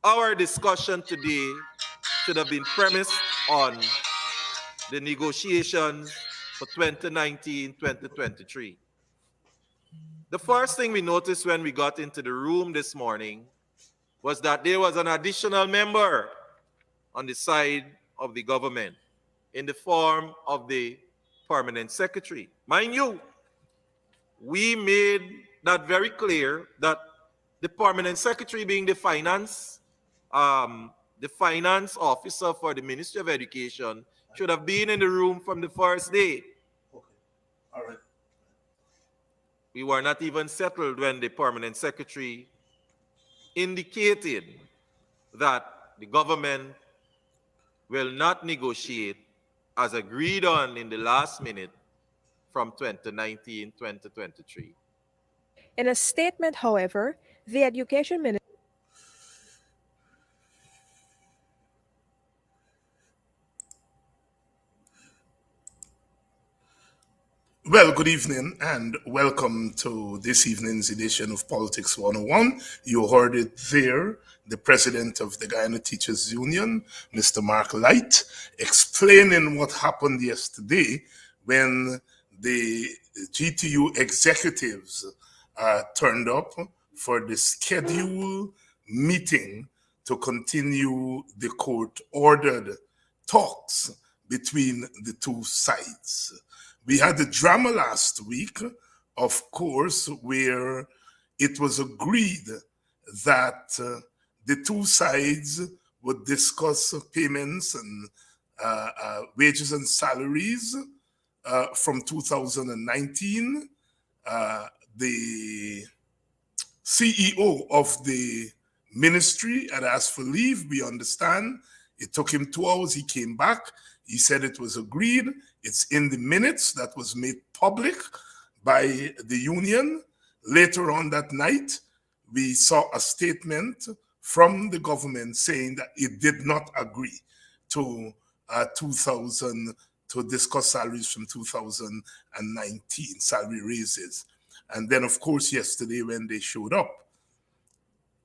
Our discussion today should have been premised on the negotiations for 2019-2023. The first thing we noticed when we got into the room this morning was that there was an additional member on the side of the government in the form of the permanent secretary. Mind you, we made that very clear that the permanent secretary being the finance officer for the Ministry of Education should have been in the room from the first day. Okay. All right. We were not even settled when the permanent secretary indicated that the government will not negotiate as agreed on in the last minute from 2019-2023. In a statement, however, the Education Minister Well, good evening and welcome to this evening's edition of Politics 101. You heard it there, the president of the Guyana Teachers Union, Mr. Mark Light, explaining what happened yesterday when the GTU executives turned up for the scheduled meeting to continue the court-ordered talks between the two sides. We had the drama last week, of course, where it was agreed that the two sides would discuss payments and wages and salaries from 2019. The CEO of the ministry had asked for leave. We understand. It took him 2 hours. He came back. He said it was agreed. It's in the minutes that was made public by the union. Later on that night, we saw a statement from the government saying that it did not agree to to discuss salaries from 2019, salary raises. And then, of course, yesterday when they showed up,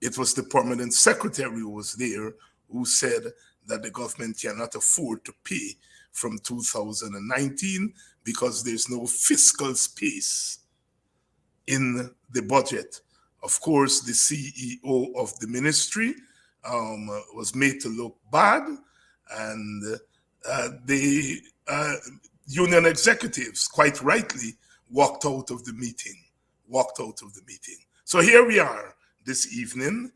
it was the permanent secretary who was there who said that the government cannot afford to pay from 2019 because there's no fiscal space in the budget. Of course, the CEO of the ministry was made to look bad, and the union executives, quite rightly, walked out of the meeting. So here we are this evening.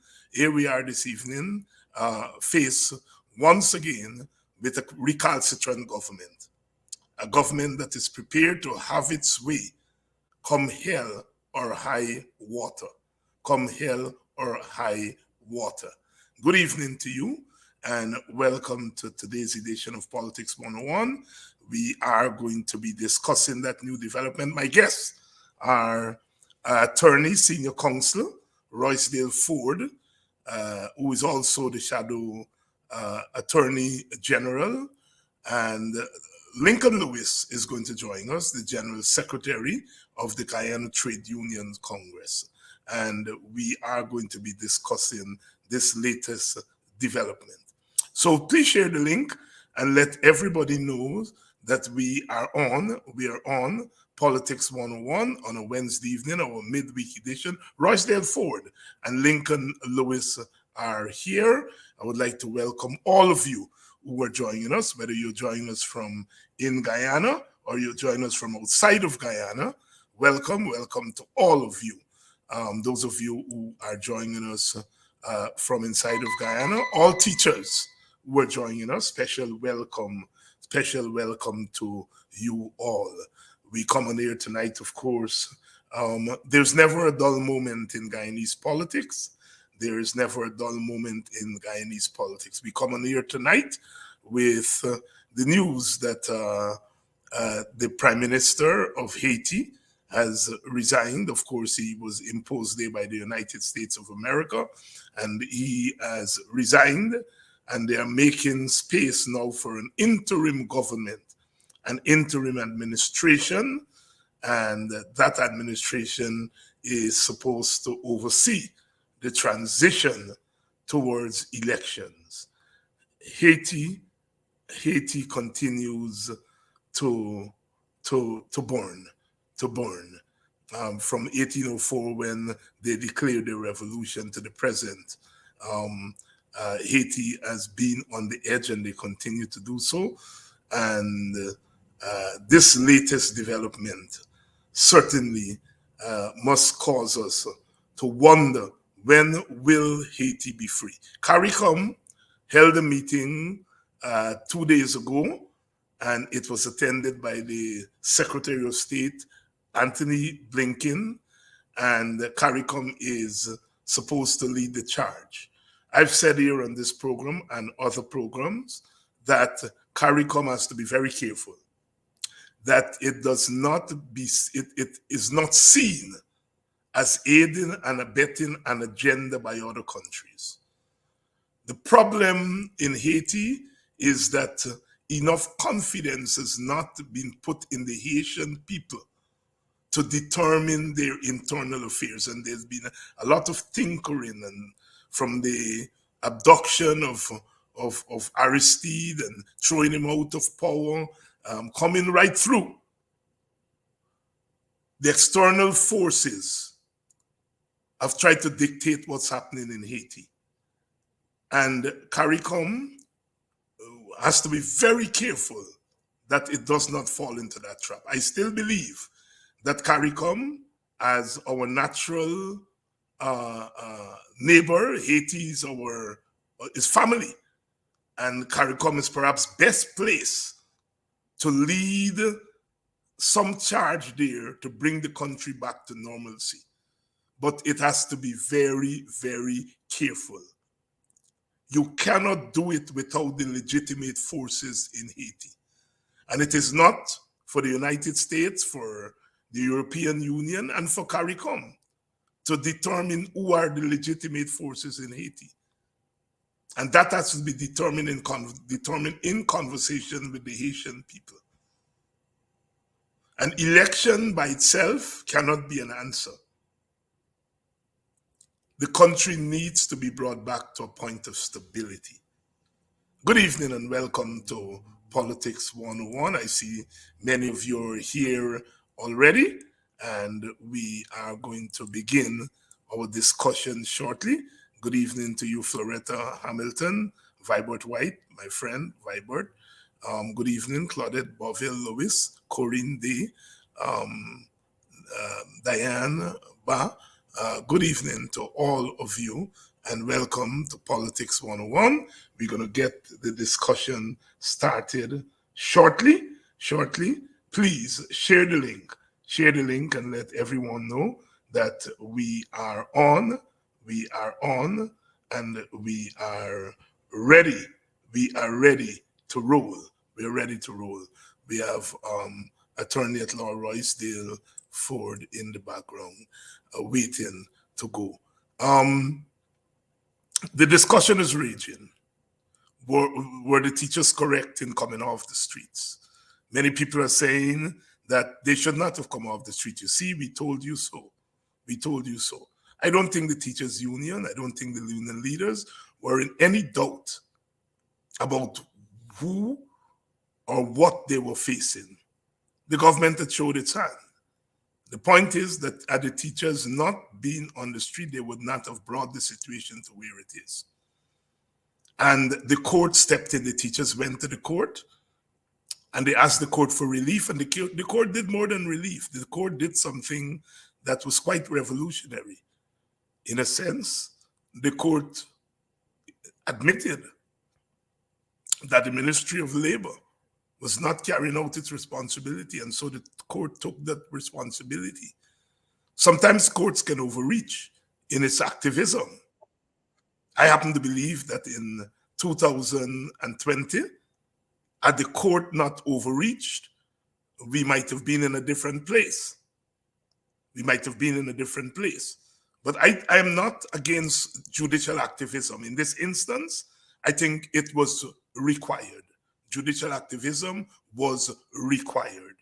Faced once again with a recalcitrant government, a government that is prepared to have its way, come hell or high water. Good evening to you, and welcome to today's edition of Politics 101. We are going to be discussing that new development. My guests are attorney, senior counsel, Roysdale Ford, who is also the shadow attorney general, and Lincoln Lewis is going to join us, the general secretary of the Guyana Trade Union Congress. And we are going to be discussing this latest development. So please share the link and let everybody know that we are on Politics 101 on a Wednesday evening, our midweek edition. Roysdale Ford and Lincoln Lewis are here. I would like to welcome all of you who are joining us, whether you're joining us from in Guyana or you're joining us from outside of Guyana. Welcome to all of you. Those of you who are joining us from inside of Guyana, all teachers who are joining us, special welcome to you all. We come on here tonight, of course. There's never a dull moment in Guyanese politics. There is never a dull moment in Guyanese politics. We come on here tonight with the news that the Prime Minister of Haiti has resigned. Of course, he was imposed there by the United States of America, and he has resigned, and they are making space now for an interim government, an interim administration, and that administration is supposed to oversee the transition towards elections. Haiti continues to burn. From 1804, when they declared the revolution, to the present, Haiti has been on the edge, and they continue to do so. And this latest development certainly must cause us to wonder, when will Haiti be free? CARICOM held a meeting 2 days ago, and it was attended by the Secretary of State, Anthony Blinken, and CARICOM is supposed to lead the charge. I've said here on this program and other programs that CARICOM has to be very careful that it is not seen as aiding and abetting an agenda by other countries. The problem in Haiti is that enough confidence has not been put in the Haitian people to determine their internal affairs. And there's been a lot of tinkering, and from the abduction of Aristide and throwing him out of power, coming right through. The external forces have tried to dictate what's happening in Haiti. And CARICOM has to be very careful that it does not fall into that trap. I still believe that CARICOM, as our natural neighbor, Haiti is family, and CARICOM is perhaps best placed to lead some charge there to bring the country back to normalcy. But it has to be very, very careful. You cannot do it without the legitimate forces in Haiti. And it is not for the United States, for the European Union, and for CARICOM to determine who are the legitimate forces in Haiti. And that has to be determined in conversation with the Haitian people. An election by itself cannot be an answer. The country needs to be brought back to a point of stability. Good evening and welcome to Politics 101. I see many of you are here already, and we are going to begin our discussion shortly. Good evening to you, Floretta Hamilton, Vibert White, my friend, Vibert. Good evening, Claudette Boville Lewis, Corinne Day, Diane Ba. Good evening to all of you, and welcome to Politics 101. We're going to get the discussion started shortly. Please share the link and let everyone know that we are on, and we are ready. We are ready to roll. We're ready to roll. We have Attorney at Law Roysdale Ford in the background, waiting to go. The discussion is raging. Were the teachers correct in coming off the streets? Many people are saying that they should not have come off the street. You see, we told you so. I don't think the teachers union, I don't think the union leaders were in any doubt about who or what they were facing. The government had showed its hand. The point is that had the teachers not been on the street, they would not have brought the situation to where it is. And the court stepped in. The teachers went to the court and they asked the court for relief, and the court did more than relief. The court did something that was quite revolutionary. In a sense, the court admitted that the Ministry of Labor was not carrying out its responsibility, and so the court took that responsibility. Sometimes courts can overreach in its activism. I happen to believe that in 2020, had the court not overreached, we might have been in a different place. But I am not against judicial activism. In this instance, I think it was required. Judicial activism was required,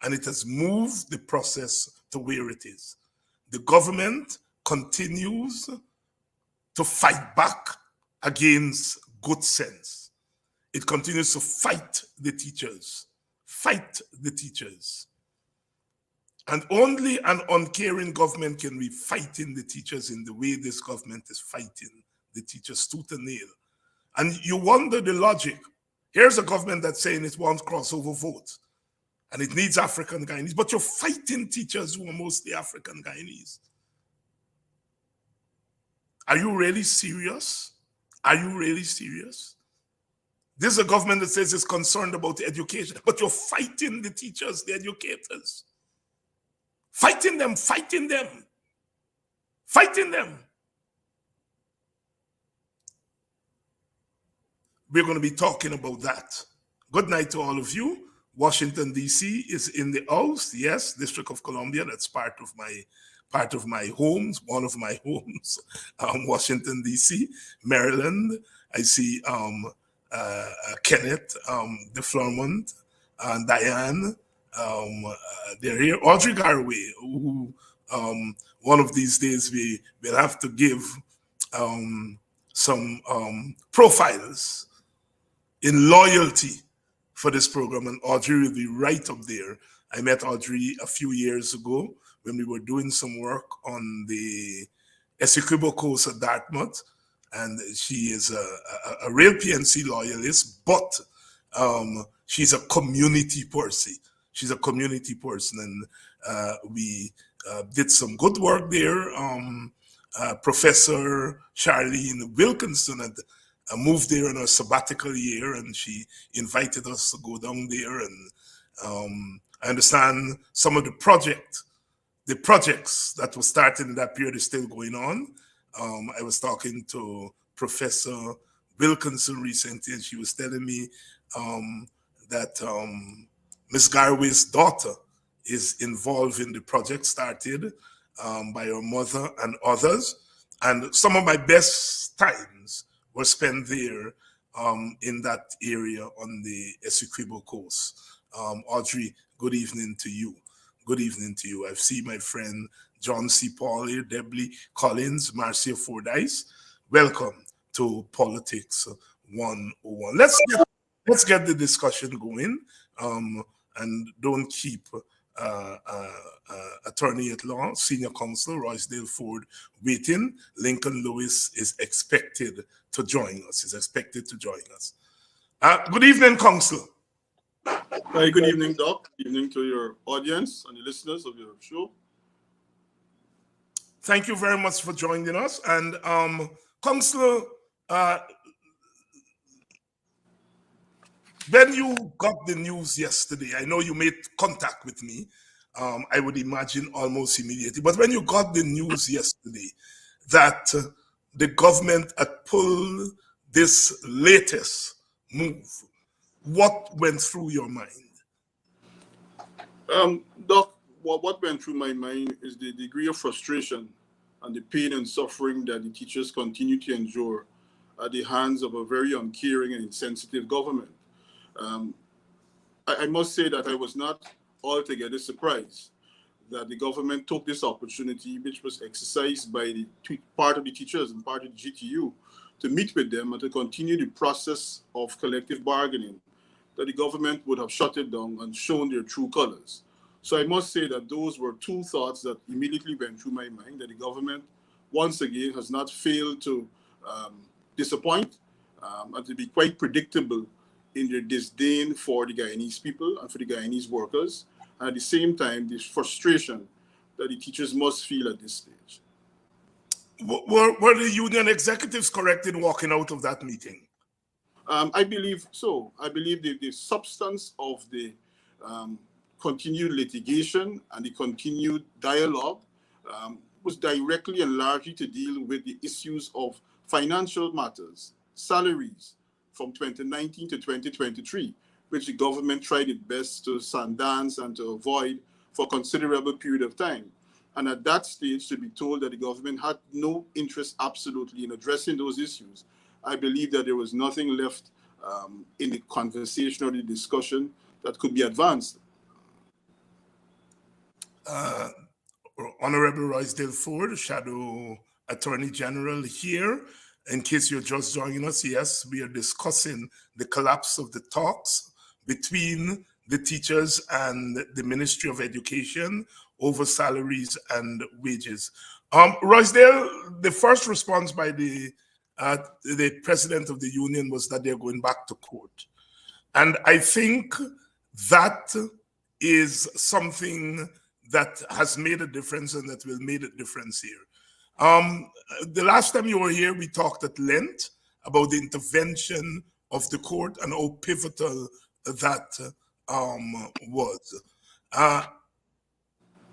and it has moved the process to where it is. The government continues to fight back against good sense. It continues to fight the teachers. Fight the teachers. And only an uncaring government can be fighting the teachers in the way this government is fighting the teachers tooth and nail. And you wonder the logic. Here's a government that's saying it wants crossover votes and it needs African Guyanese, but you're fighting teachers who are mostly African Guyanese. Are you really serious? Are you really serious? This is a government that says it's concerned about education, but you're fighting the teachers, the educators. Fighting them, fighting them, fighting them. We're going to be talking about that. Good night to all of you. Washington, D.C. is in the house. Yes, District of Columbia. That's part of my homes, one of my homes. Washington, D.C., Maryland. I see Kenneth, DeFlormont, and Diane. They're here. Audrey Garway, who one of these days we will have to give some profiles in loyalty for this program, and Audrey will be right up there. I met Audrey a few years ago when we were doing some work on the Essequibo Coast at Dartmouth, and she is a real PNC loyalist, but she's a community person. She's a community person, and we did some good work there. Professor Charlene Wilkinson had moved there in a sabbatical year, and she invited us to go down there. And I understand some of the projects that were started in that period is still going on. I was talking to Professor Wilkinson recently, and she was telling me that Ms. Garway's daughter is involved in the project started by her mother and others. And some of my best times were spent there in that area on the Essequibo Coast. Audrey, good evening to you. Good evening to you. I've seen my friend John C. Paul here, Debbie Collins, Marcia Fordyce. Welcome to Politics 101. Let's get the discussion going, and don't keep Attorney at Law, Senior Counsel Roysdale Ford waiting. Lincoln Lewis is expected to join us. Good evening, Counsel. Hi, good evening, Doc. Good evening to your audience and the listeners of your show. Thank you very much for joining us. And Councillor, when you got the news yesterday, I know you made contact with me, I would imagine almost immediately, but when you got the news yesterday that the government had pulled this latest move, what went through your mind? Doc, what went through my mind is the degree of frustration and the pain and suffering that the teachers continue to endure at the hands of a very uncaring and insensitive government. I must say that I was not altogether surprised that the government took this opportunity, which was exercised by the part of the teachers and part of the GTU, to meet with them and to continue the process of collective bargaining, that the government would have shut it down and shown their true colors. So I must say that those were two thoughts that immediately went through my mind, that the government, once again, has not failed to disappoint and to be quite predictable in their disdain for the Guyanese people and for the Guyanese workers, and at the same time, this frustration that the teachers must feel at this stage. Were the union executives correct in walking out of that meeting? I believe so. I believe the substance of the continued litigation and the continued dialogue was directly and largely to deal with the issues of financial matters, salaries from 2019 to 2023, which the government tried its best to sundance and to avoid for a considerable period of time. And at that stage, to be told that the government had no interest absolutely in addressing those issues, I believe that there was nothing left in the conversation or the discussion that could be advanced. Honorable Roysdale Ford, Shadow Attorney General here. in case you're just joining us, yes, we are discussing the collapse of the talks between the teachers and the Ministry of Education over salaries and wages. Roysdale, the first response by the president of the union was that they're going back to court. And I think that is something that has made a difference and that will make a difference here. The last time you were here, we talked at length about the intervention of the court and how pivotal that was.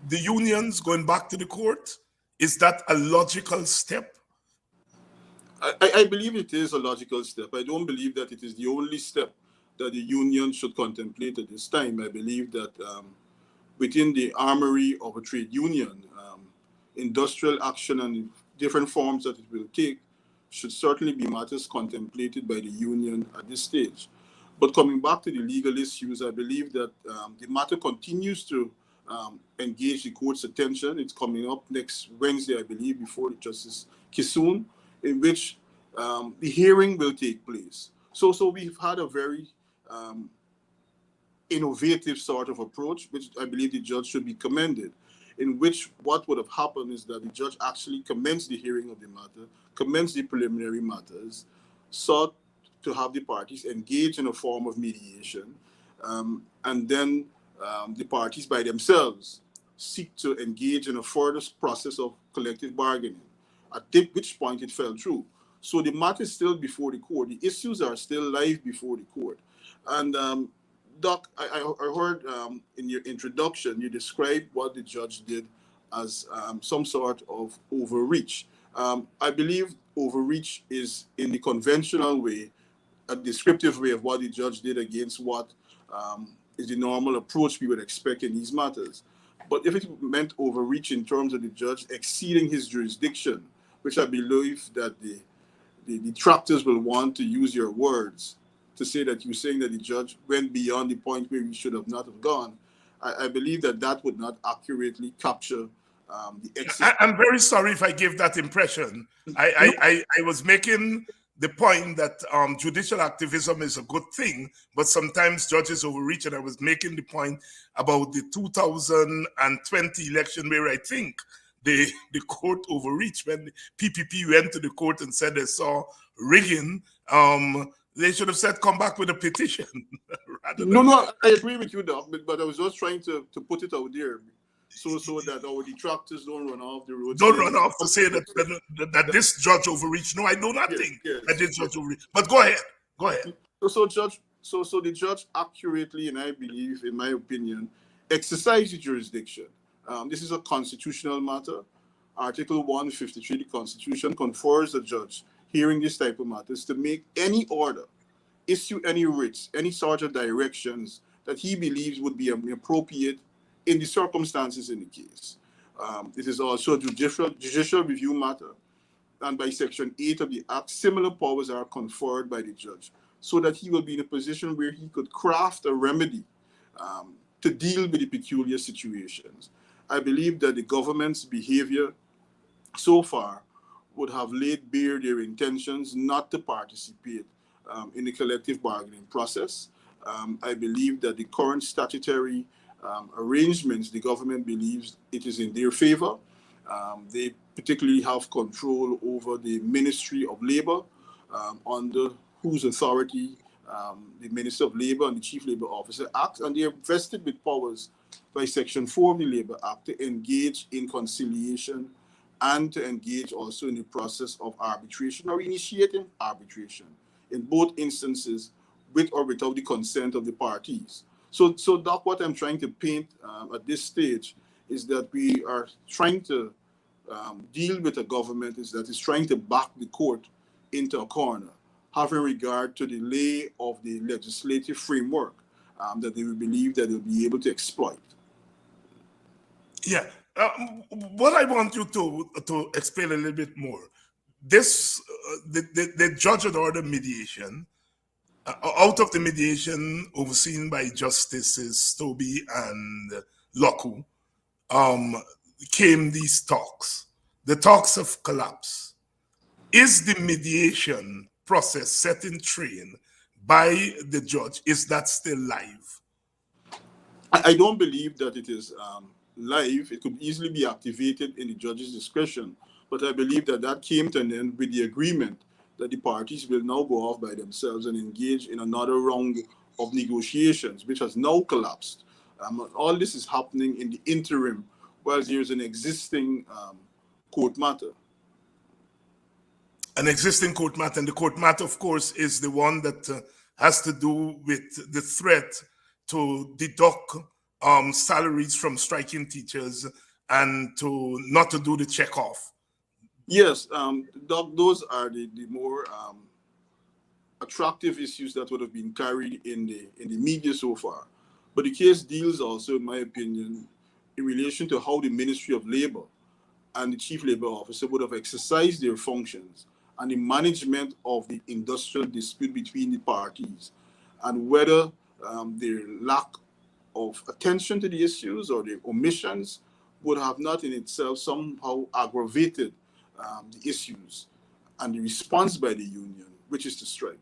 The unions going back to the court, is that a logical step? I believe it is a logical step. I don't believe that it is the only step that the union should contemplate at this time. I believe that within the armory of a trade union, industrial action and different forms that it will take should certainly be matters contemplated by the union at this stage. But coming back to the legal issues, I believe that the matter continues to engage the court's attention. It's coming up next Wednesday, I believe, before Justice Kisoon, in which the hearing will take place. So we've had a very innovative sort of approach, which I believe the judge should be commended, in which what would have happened is that the judge actually commenced the hearing of the matter, commenced the preliminary matters, sought to have the parties engage in a form of mediation, and then the parties by themselves seek to engage in a further process of collective bargaining, at which point it fell through. So the matter is still before the court. The issues are still live before the court. And Doc, I heard in your introduction, you described what the judge did as some sort of overreach. I believe overreach is, in the conventional way, a descriptive way of what the judge did against what is the normal approach we would expect in these matters. But if it meant overreach in terms of the judge exceeding his jurisdiction, which I believe that the detractors will want to use your words to say that you're saying that the judge went beyond the point where he should have not have gone, I believe that that would not accurately capture the excess. I'm very sorry if I gave that impression. I was making the point that judicial activism is a good thing, but sometimes judges overreach, and I was making the point about the 2020 election where I think the court overreached. When the PPP went to the court and said they saw rigging, they should have said, come back with a petition. No, I agree with you, Doc, but I was just trying to put it out there so that our detractors don't run off the road. Don't run off to say that this judge overreached. No, I do not think that this judge overreached. But go ahead. So the judge accurately, and I believe, in my opinion, exercised the jurisdiction. This is a constitutional matter. Article 153 of the Constitution confers the judge hearing this type of matters to make any order, issue any writs, any sort of directions that he believes would be appropriate in the circumstances in the case. It is also a judicial review matter, and by Section 8 of the Act, similar powers are conferred by the judge, so that he will be in a position where he could craft a remedy to deal with the peculiar situations. I believe that the government's behavior so far would have laid bare their intentions not to participate in the collective bargaining process. I believe that the current statutory arrangements, the government believes it is in their favor. They particularly have control over the Ministry of Labor, under whose authority the Minister of Labor and the Chief Labor Officer act, and they are vested with powers by Section 4 of the Labor Act to engage in conciliation and to engage also in the process of arbitration or initiating arbitration in both instances, with or without the consent of the parties. So Doc, what I'm trying to paint at this stage is that we are trying to deal with a government that is trying to back the court into a corner, having regard to the lay of the legislative framework that they will believe that they'll be able to exploit. Yeah. What I want you to explain a little bit more, this the judge had ordered mediation. Out of the mediation overseen by Justices Stobie and Loku, came these talks. The talks have collapsed. Is the mediation process set in train by the judge? Is that still live? I don't believe that it is live. It could easily be activated in the judge's discretion, but I believe that that came to an end with the agreement that the parties will now go off by themselves and engage in another round of negotiations, which has now collapsed. All this is happening in the interim, while there is an existing court matter. An existing court matter, and the court matter, of course, is the one that has to do with the threat to deduct salaries from striking teachers and to not to do the check-off. Yes, those are the more attractive issues that would have been carried in the media so far. But the case deals also, in my opinion, in relation to how the Ministry of Labor and the Chief Labor Officer would have exercised their functions and the management of the industrial dispute between the parties, and whether their lack of attention to the issues or their omissions would have not in itself somehow aggravated the issues and the response by the union, which is to strike.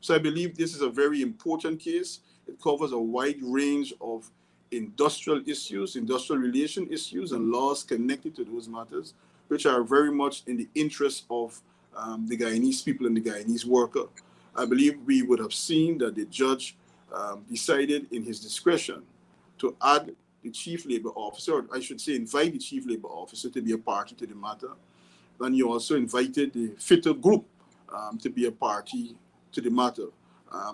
So I believe this is a very important case. It covers a wide range of industrial issues, industrial relation issues, and laws connected to those matters, which are very much in the interest of the Guyanese people and the Guyanese worker. I believe we would have seen that the judge decided in his discretion to add the Chief Labor Officer, or I should say invite the Chief Labor Officer to be a party to the matter. And he also invited the fitter group to be a party to the matter.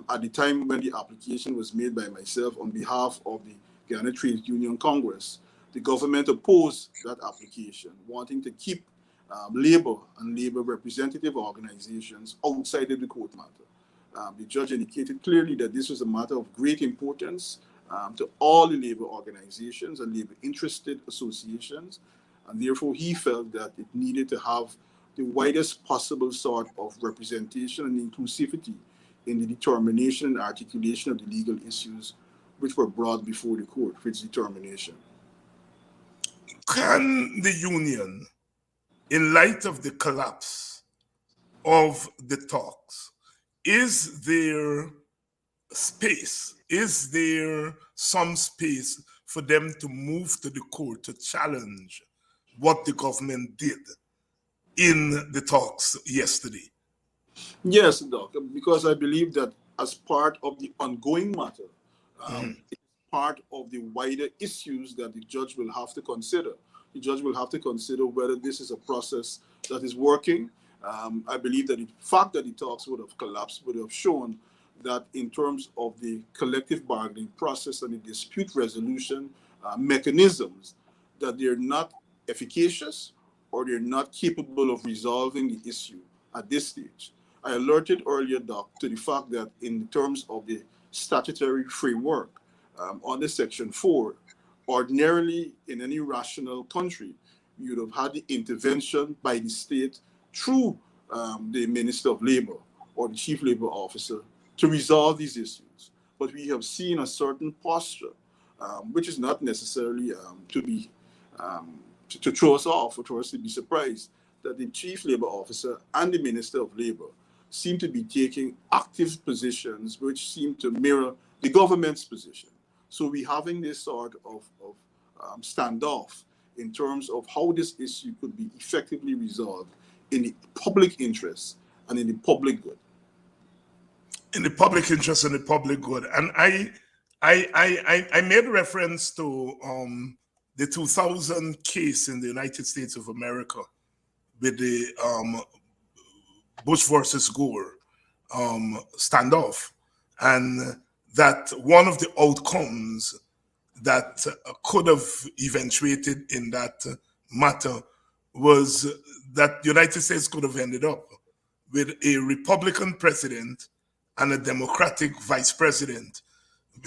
At the time when the application was made by myself on behalf of the Guyana Trade Union Congress, the government opposed that application, wanting to keep labor and labor representative organizations outside of the court matter. The judge indicated clearly that this was a matter of great importance to all the labor organizations and labor interested associations, and therefore he felt that it needed to have the widest possible sort of representation and inclusivity in the determination and articulation of the legal issues which were brought before the court for its determination. Can the union, in light of the collapse of the talks, is there space? Is there some space for them to move to the court to challenge what the government did in the talks yesterday? Yes, Doc, because I believe that as part of the ongoing matter, it's part of the wider issues that the judge will have to consider. The judge will have to consider whether this is a process that is working. I believe that the fact that the talks would have collapsed would have shown that in terms of the collective bargaining process and the dispute resolution mechanisms, that they're not efficacious or they're not capable of resolving the issue at this stage. I alerted earlier, Doc, to the fact that in terms of the statutory framework under Section 4, ordinarily in any rational country, you'd have had the intervention by the state through the Minister of Labor or the Chief Labor Officer to resolve these issues. But we have seen a certain posture, which is not necessarily to throw us off or for us to be surprised, that the Chief Labor Officer and the Minister of Labor seem to be taking active positions which seem to mirror the government's position. So we're having this sort of standoff in terms of how this issue could be effectively resolved in the public interest and in the public good. In the public interest and the public good. And I made reference to the 2000 case in the United States of America with the Bush versus Gore standoff, and that one of the outcomes that could have eventuated in that matter was that the United States could have ended up with a Republican president and a Democratic vice president,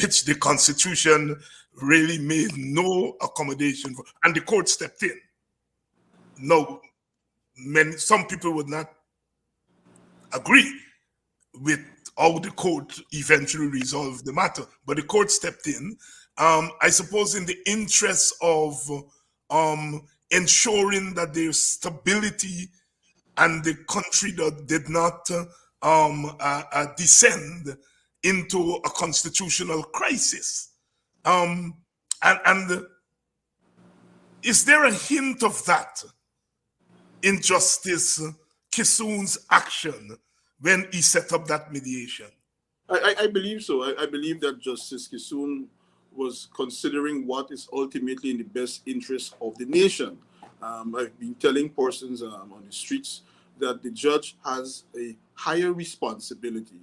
which the Constitution really made no accommodation for, and the court stepped in. No, some people would not agree with how the court eventually resolved the matter, but the court stepped in, I suppose in the interest of ensuring that there's stability and the country did not descend into a constitutional crisis. And is there a hint of that in Justice Kissoon's action when he set up that mediation? I believe so. I believe that Justice Kissoon was considering what is ultimately in the best interest of the nation. I've been telling persons on the streets that the judge has a higher responsibility,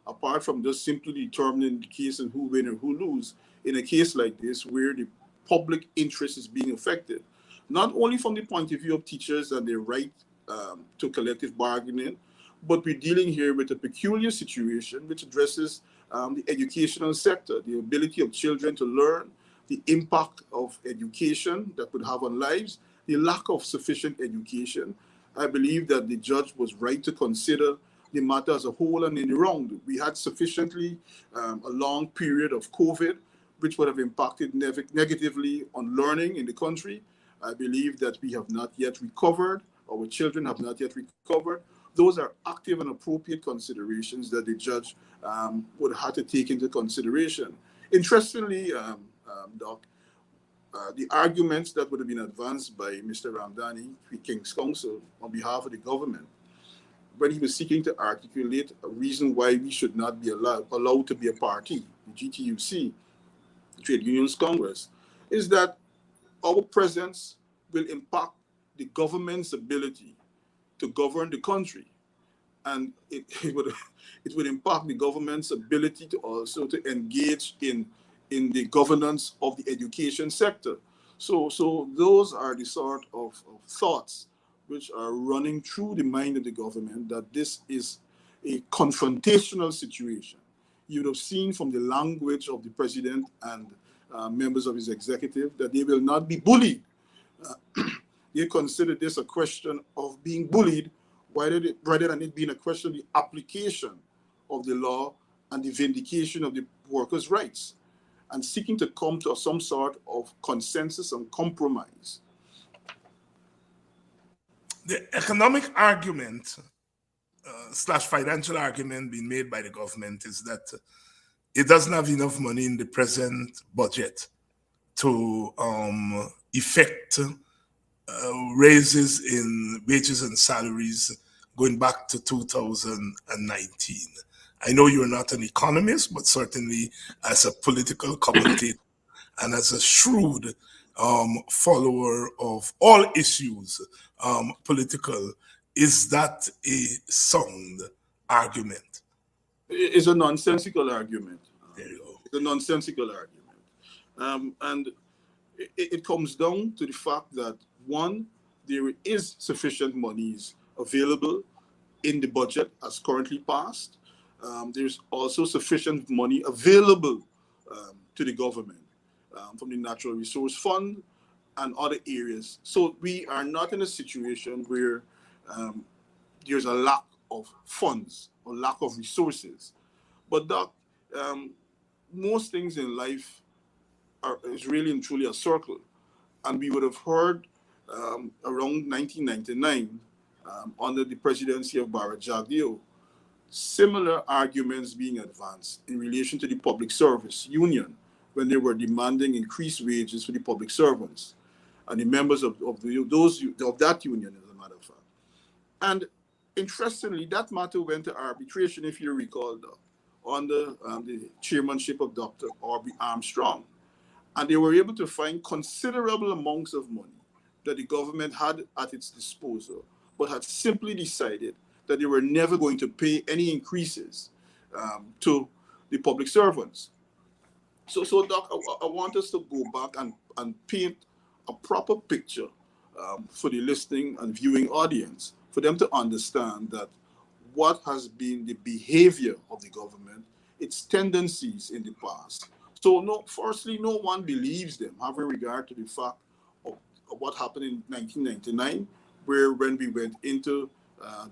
apart from just simply determining the case and who win or who lose, in a case like this where the public interest is being affected, not only from the point of view of teachers and their right to collective bargaining, but we're dealing here with a peculiar situation which addresses the educational sector, the ability of children to learn, the impact of education that would have on lives, the lack of sufficient education. I believe that the judge was right to consider the matter as a whole and in the round. We had sufficiently a long period of COVID, which would have impacted negatively on learning in the country. I believe that we have not yet recovered, our children have not yet recovered. Those are active and appropriate considerations that the judge would have to take into consideration. Interestingly, Doc, the arguments that would have been advanced by Mr. Ramdani, King's Counsel, on behalf of the government, when he was seeking to articulate a reason why we should not be allowed to be a party, the GTUC, Trade Unions Congress, is that our presence will impact the government's ability to govern the country. And it would impact the government's ability to also to engage in the governance of the education sector. So those are the sort of thoughts which are running through the mind of the government, that this is a confrontational situation. You would have seen from the language of the president and members of his executive that they will not be bullied. They consider this a question of being bullied rather than it being a question of the application of the law and the vindication of the workers' rights, and seeking to come to some sort of consensus and compromise. The economic argument slash financial argument being made by the government is that it doesn't have enough money in the present budget to effect raises in wages and salaries going back to 2019. I know you're not an economist, but certainly as a political commentator and as a shrewd follower of all issues political, is that a sound argument? It's a nonsensical argument. There you go. It's a nonsensical argument. And it comes down to the fact that, one, there is sufficient monies available in the budget as currently passed. There's also sufficient money available to the government from the Natural Resource Fund and other areas. So we are not in a situation where there's a lack of funds or lack of resources. But Doc, most things in life is really and truly a circle. And we would have heard around 1999, under the presidency of Barra Jagdeo, similar arguments being advanced in relation to the public service union when they were demanding increased wages for the public servants and the members of that union, as a matter of fact. And interestingly, that matter went to arbitration, if you recall, under the chairmanship of Dr. Aubrey Armstrong. And they were able to find considerable amounts of money that the government had at its disposal, but had simply decided that they were never going to pay any increases to the public servants. So Doc, I want us to go back and paint a proper picture for the listening and viewing audience, for them to understand that what has been the behavior of the government, its tendencies in the past. So firstly, no one believes them, having regard to the fact of what happened in 1999, where when we went into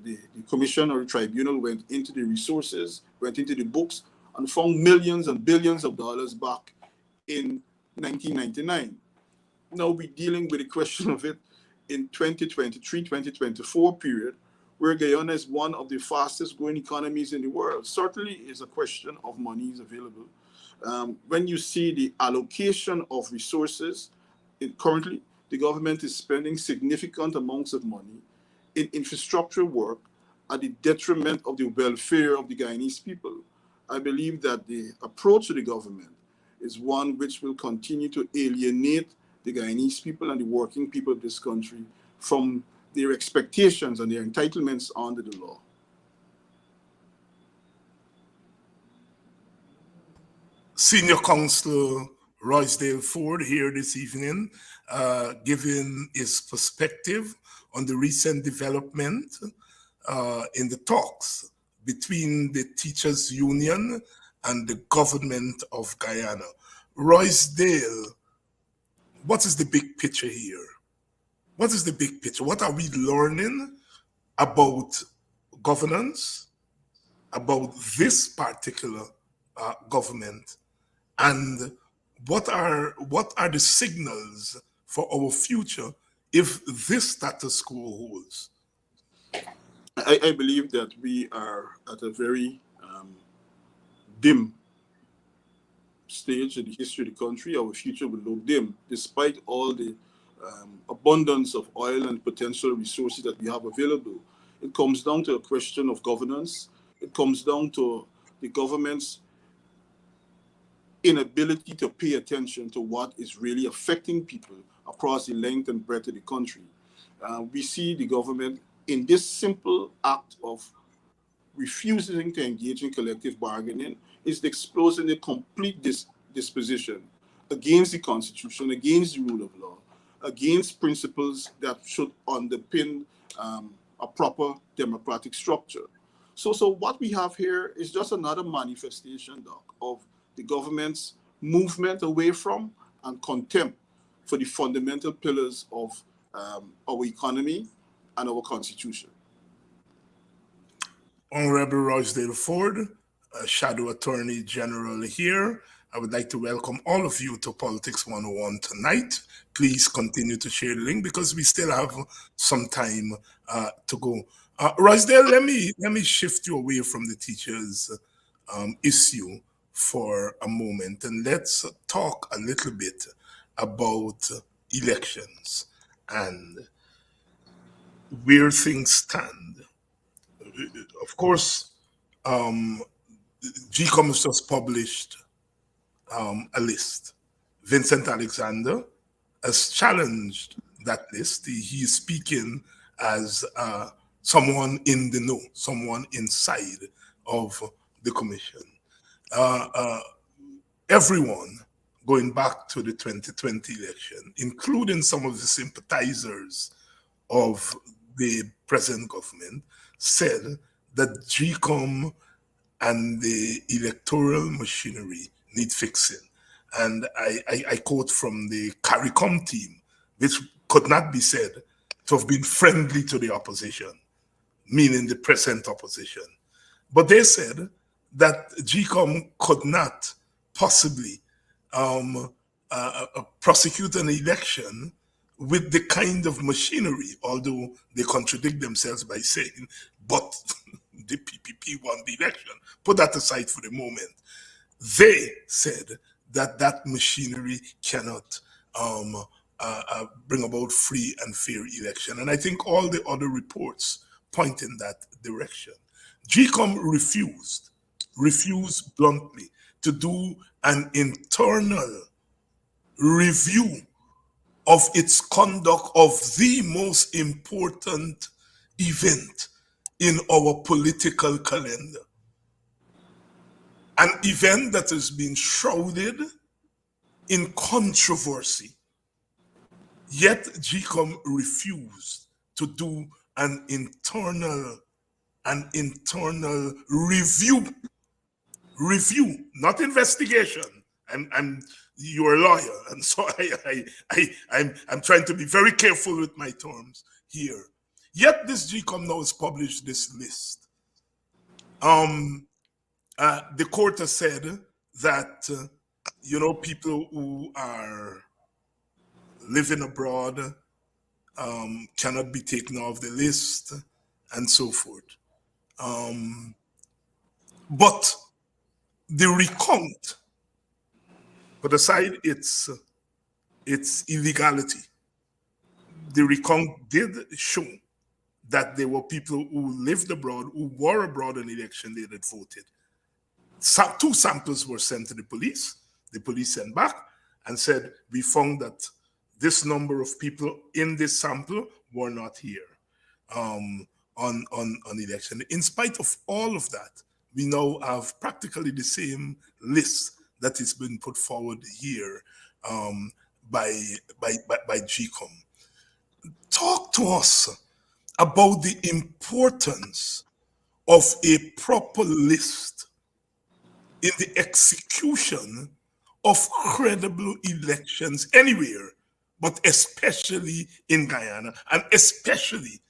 the commission or the tribunal, went into the resources, went into the books, and found millions and billions of dollars back in 1999. Now we're dealing with the question of it in 2023, 2024 period, where Guyana is one of the fastest growing economies in the world. Certainly is a question of money is available. When you see the allocation of resources, currently the government is spending significant amounts of money in infrastructure work at the detriment of the welfare of the Guyanese people. I believe that the approach to the government is one which will continue to alienate the Guyanese people and the working people of this country from their expectations and their entitlements under the law. Senior Counsel Roysdale Ford here this evening, giving his perspective on the recent development in the talks between the Teachers Union and the government of Guyana. Roysdale, what is the big picture here? What is the big picture? What are we learning about governance, about this particular government, and what are the signals for our future if this status quo holds? I believe that we are at a very dim stage in the history of the country. Our future will look dim, despite all the abundance of oil and potential resources that we have available. It comes down to a question of governance. It comes down to the government's inability to pay attention to what is really affecting people across the length and breadth of the country. We see the government in this simple act of refusing to engage in collective bargaining is exposing a complete disposition against the Constitution, against the rule of law, against principles that should underpin a proper democratic structure. So what we have here is just another manifestation, Doc, of the government's movement away from and contempt for the fundamental pillars of our economy and our Constitution. Honorable Roysdale Ford, Shadow Attorney General here. I would like to welcome all of you to Politics 101 tonight. Please continue to share the link because we still have some time to go. Roysdale, let me shift you away from the teachers' issue for a moment, and let's talk a little bit about elections and where things stand. Of course, GCOM has just published a list. Vincent Alexander has challenged that list. He is speaking as someone in the know, someone inside of the commission. Everyone going back to the 2020 election, including some of the sympathizers of the present government, said that GCOM and the electoral machinery need fixing. And I quote from the CARICOM team, which could not be said to have been friendly to the opposition, meaning the present opposition. But they said that GCOM could not possibly prosecute an election with the kind of machinery, although they contradict themselves by saying, but the PPP won the election. Put that aside for the moment. They said that that machinery cannot bring about free and fair election. And I think all the other reports point in that direction. GCOM refused bluntly to do an internal review of its conduct of the most important event in our political calendar. An event that has been shrouded in controversy. Yet GCOM refused to do an internal review, not investigation. You're a lawyer, and so I'm trying to be very careful with my terms here. Yet this GCOM now has published this list. The court has said that people who are living abroad cannot be taken off the list, and so forth. But the recount, put aside its illegality, the recount did show that there were people who lived abroad, who were abroad on election day that voted. Two samples were sent to the police. The police sent back and said, we found that this number of people in this sample were not here on election. In spite of all of that, we now have practically the same list that is being put forward here by GCOM. Talk to us about the importance of a proper list in the execution of credible elections anywhere, but especially in Guyana, and especially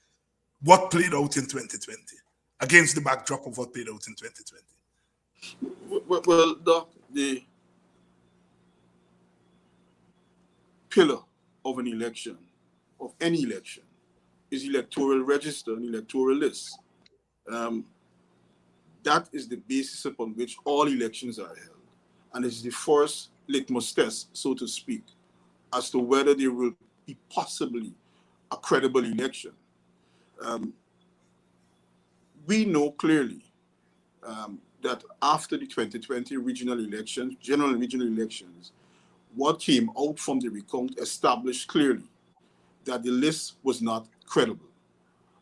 what played out in 2020, against the backdrop of what played out in 2020. Well, the pillar of an election, of any election, is electoral register and electoral list. That is the basis upon which all elections are held. And it's the first litmus test, so to speak, as to whether there will be possibly a credible election. We know clearly that after the 2020 regional elections, general and regional elections, what came out from the recount established clearly that the list was not credible.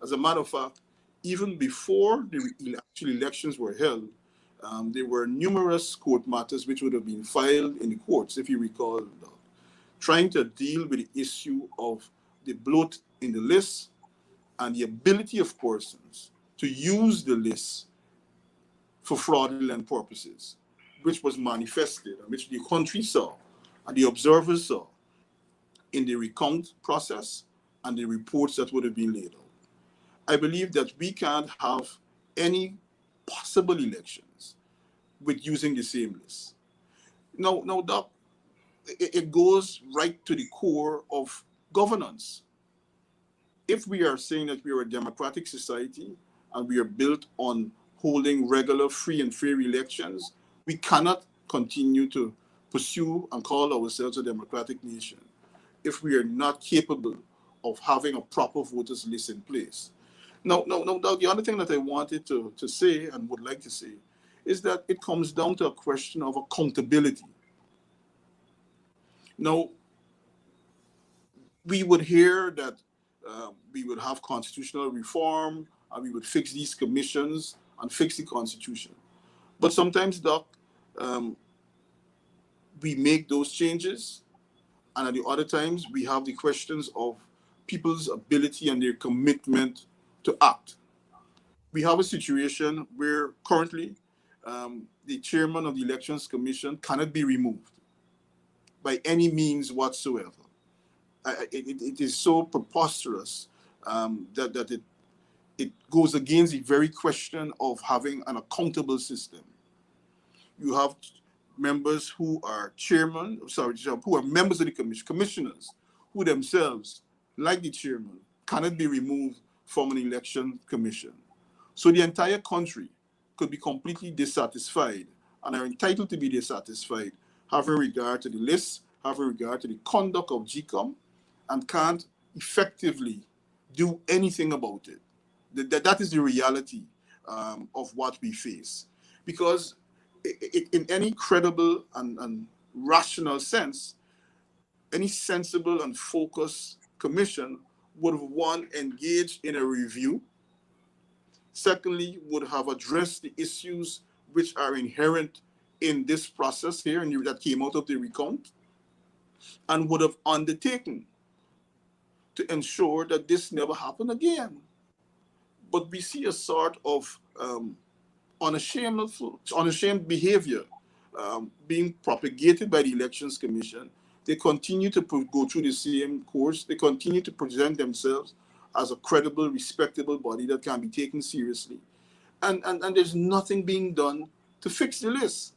As a matter of fact, even before the actual elections were held, there were numerous court matters which would have been filed in the courts, if you recall, trying to deal with the issue of the bloat in the list and the ability of persons to use the list for fraudulent purposes, which was manifested and which the country saw and the observers saw in the recount process and the reports that would have been laid out. I believe that we can't have any possible elections with using the same list. Now, Doc, it goes right to the core of governance. If we are saying that we are a democratic society and we are built on holding regular, free and fair elections, we cannot continue to pursue and call ourselves a democratic nation if we are not capable of having a proper voters list in place. Now, the other thing that I wanted to say and would like to say is that it comes down to a question of accountability. Now, we would hear that we would have constitutional reform and we would fix these commissions and fix the Constitution. But sometimes, Doc, we make those changes, and at the other times, we have the questions of people's ability and their commitment to act. We have a situation where currently the chairman of the Elections Commission cannot be removed by any means whatsoever. It is so preposterous that it goes against the very question of having an accountable system. You have members who are who are members of the commission, commissioners, who themselves, like the chairman, cannot be removed from an election commission. So the entire country could be completely dissatisfied and are entitled to be dissatisfied, having regard to the list, having regard to the conduct of GCOM, and can't effectively do anything about it. That is the reality of what we face. Because in any credible and rational sense, any sensible and focused commission would have, one, engaged in a review, secondly, would have addressed the issues which are inherent in this process here and that came out of the recount, and would have undertaken to ensure that this never happened again. But we see a sort of unashamed behavior being propagated by the Elections Commission. They continue to go through the same course. They continue to present themselves as a credible, respectable body that can be taken seriously. And there's nothing being done to fix the list.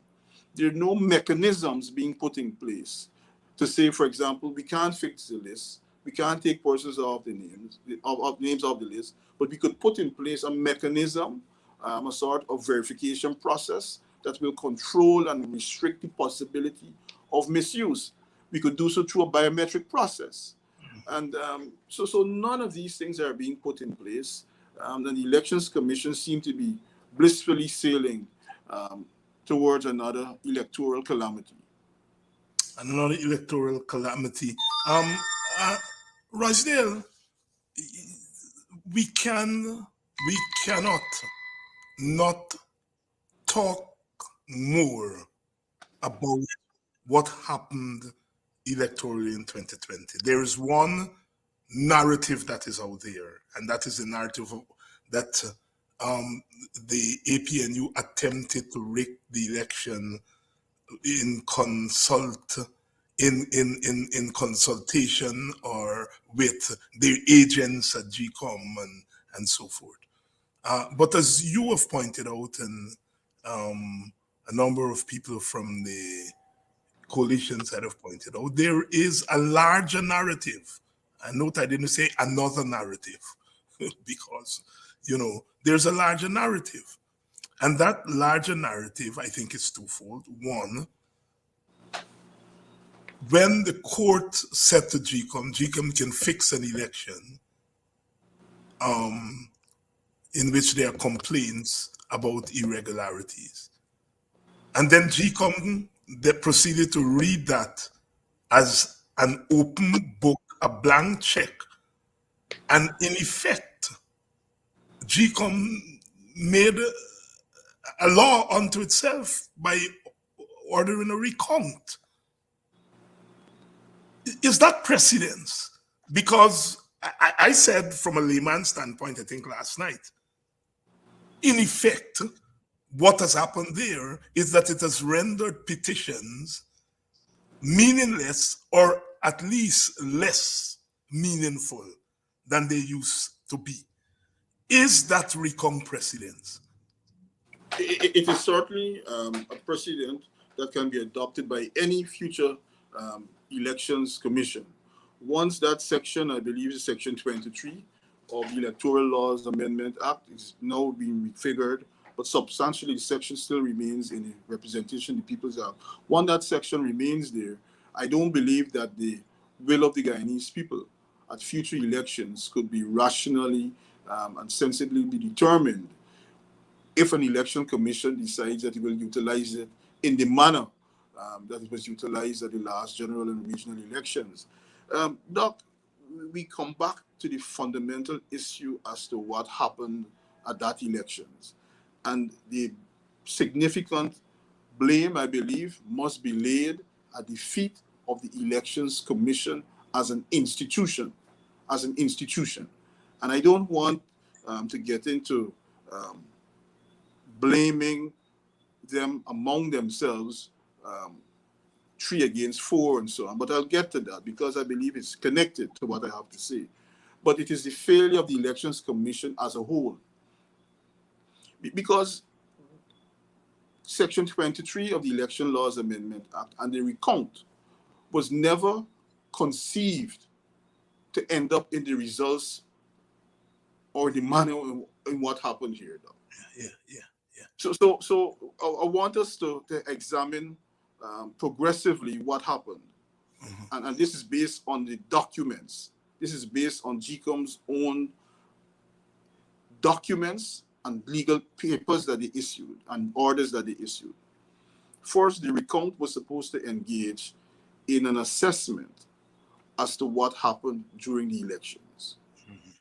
There are no mechanisms being put in place to say, for example, we can't fix the list We can't take persons off the names, of names of the list, but we could put in place a mechanism, a sort of verification process that will control and restrict the possibility of misuse. We could do so through a biometric process. And so none of these things are being put in place. And the Elections Commission seem to be blissfully sailing towards another electoral calamity. Another electoral calamity. Roysdale, we cannot not talk more about what happened electorally in 2020. There is one narrative that is out there, and that is the narrative that the APNU attempted to rig the election in consultation or with their agents at GCOM and so forth. But as you have pointed out, and a number of people from the coalitions that have pointed out, there is a larger narrative. And note I didn't say another narrative because, there's a larger narrative. And that larger narrative, I think, is twofold. One, when the court said to GCOM can fix an election in which there are complaints about irregularities. And then GCOM, they proceeded to read that as an open book, a blank check. And in effect, GCOM made a law unto itself by ordering a recount. Is that precedence? Because I said from a layman's standpoint, I think last night, in effect, what has happened there is that it has rendered petitions meaningless, or at least less meaningful than they used to be. Is that recount precedence? It is certainly a precedent that can be adopted by any future elections commission. Once that section, I believe is section 23 of the Electoral Laws Amendment Act, is now being refigured, but substantially the section still remains in the Representation of the People's Act. Once that section remains there, I don't believe that the will of the Guyanese people at future elections could be rationally and sensibly be determined if an election commission decides that it will utilize it in the manner that it was utilized at the last general and regional elections. Doc, we come back to the fundamental issue as to what happened at that elections. And the significant blame, I believe, must be laid at the feet of the Elections Commission as an institution, And I don't want to get into blaming them among themselves, 3 against 4 and so on. But I'll get to that because I believe it's connected to what I have to say. But it is the failure of the Elections Commission as a whole. Because Section 23 of the Election Laws Amendment Act and the recount was never conceived to end up in the results or the manner in what happened here, though. Yeah. So I want us to examine progressively what happened. Mm-hmm. And this is based on the documents. This is based on GCOM's own documents and legal papers that they issued and orders that they issued. First, the recount was supposed to engage in an assessment as to what happened during the elections. Mm-hmm.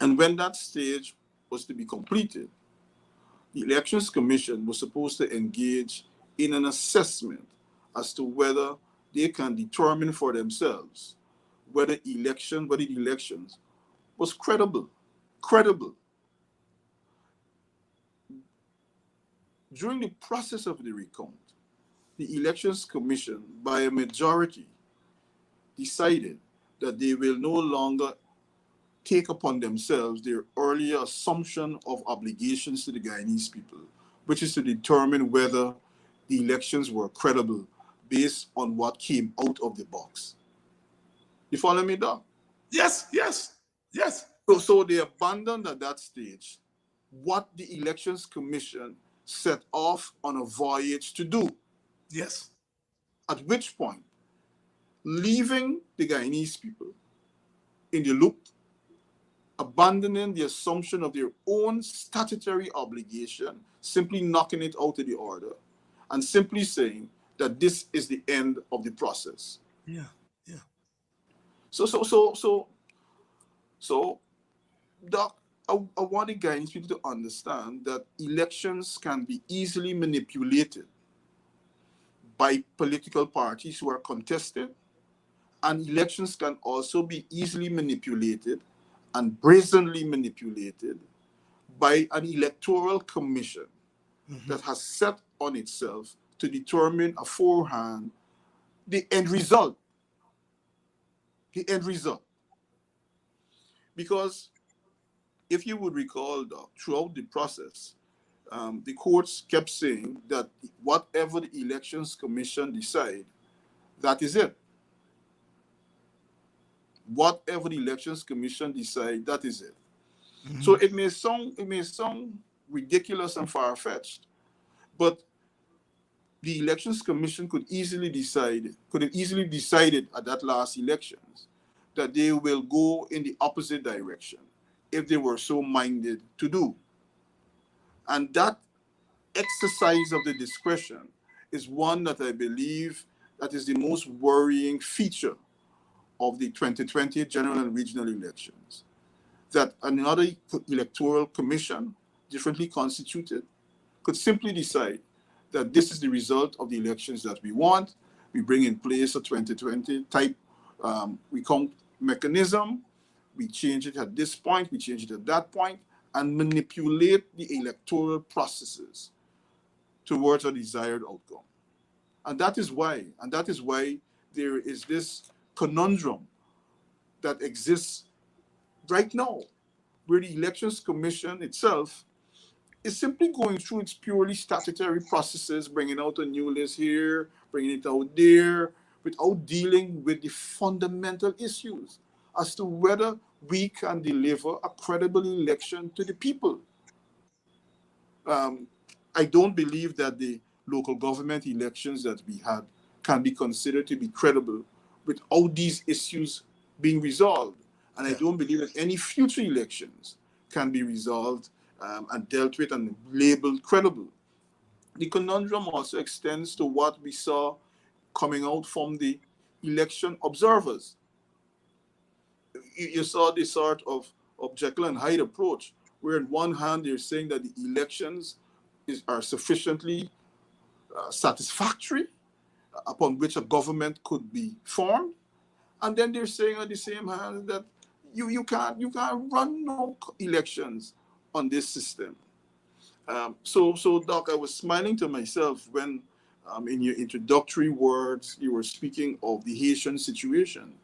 And when that stage was to be completed, the Elections Commission was supposed to engage in an assessment as to whether they can determine for themselves whether the elections was credible. During the process of the recount, the Elections Commission, by a majority, decided that they will no longer take upon themselves their earlier assumption of obligations to the Guyanese people, which is to determine whether the elections were credible based on what came out of the box. You follow me, Doc? Yes, yes, yes. So they abandoned at that stage what the Elections Commission set off on a voyage to do. Yes. At which point, leaving the Guyanese people in the loop, abandoning the assumption of their own statutory obligation, simply knocking it out of the order, and simply saying that this is the end of the process. Yeah, yeah. So, Doc, I want the Guyanese people to understand that elections can be easily manipulated by political parties who are contested, and elections can also be easily manipulated and brazenly manipulated by an electoral commission that has set on itself to determine aforehand the end result. The end result. Because if you would recall, Doc, throughout the process, the courts kept saying that whatever the Elections Commission decide, that is it. Whatever the Elections Commission decide, that is it. So it may sound ridiculous and far-fetched, but the Elections Commission could have easily decided at that last elections that they will go in the opposite direction if they were so minded to do. And that exercise of the discretion is one that I believe that is the most worrying feature of the 2020 general and regional elections. That another electoral commission, differently constituted, could simply decide that this is the result of the elections that we want. We bring in place a 2020 type recount mechanism. We change it at this point, we change it at that point, and manipulate the electoral processes towards a desired outcome. And that is why there is this conundrum that exists right now, where the Elections Commission itself is simply going through its purely statutory processes, bringing out a new list here, bringing it out there, without dealing with the fundamental issues as to whether we can deliver a credible election to the people. I don't believe that the local government elections that we had can be considered to be credible without these issues being resolved. And I don't believe that any future elections can be resolved and dealt with and labeled credible. The conundrum also extends to what we saw coming out from the election observers. You saw this sort of Jekyll and Hyde approach, where on one hand they're saying that the elections are sufficiently satisfactory, upon which a government could be formed, and then they're saying at the same hand that you can't run no elections on this system. So Doc, I was smiling to myself when in your introductory words you were speaking of the Haitian situation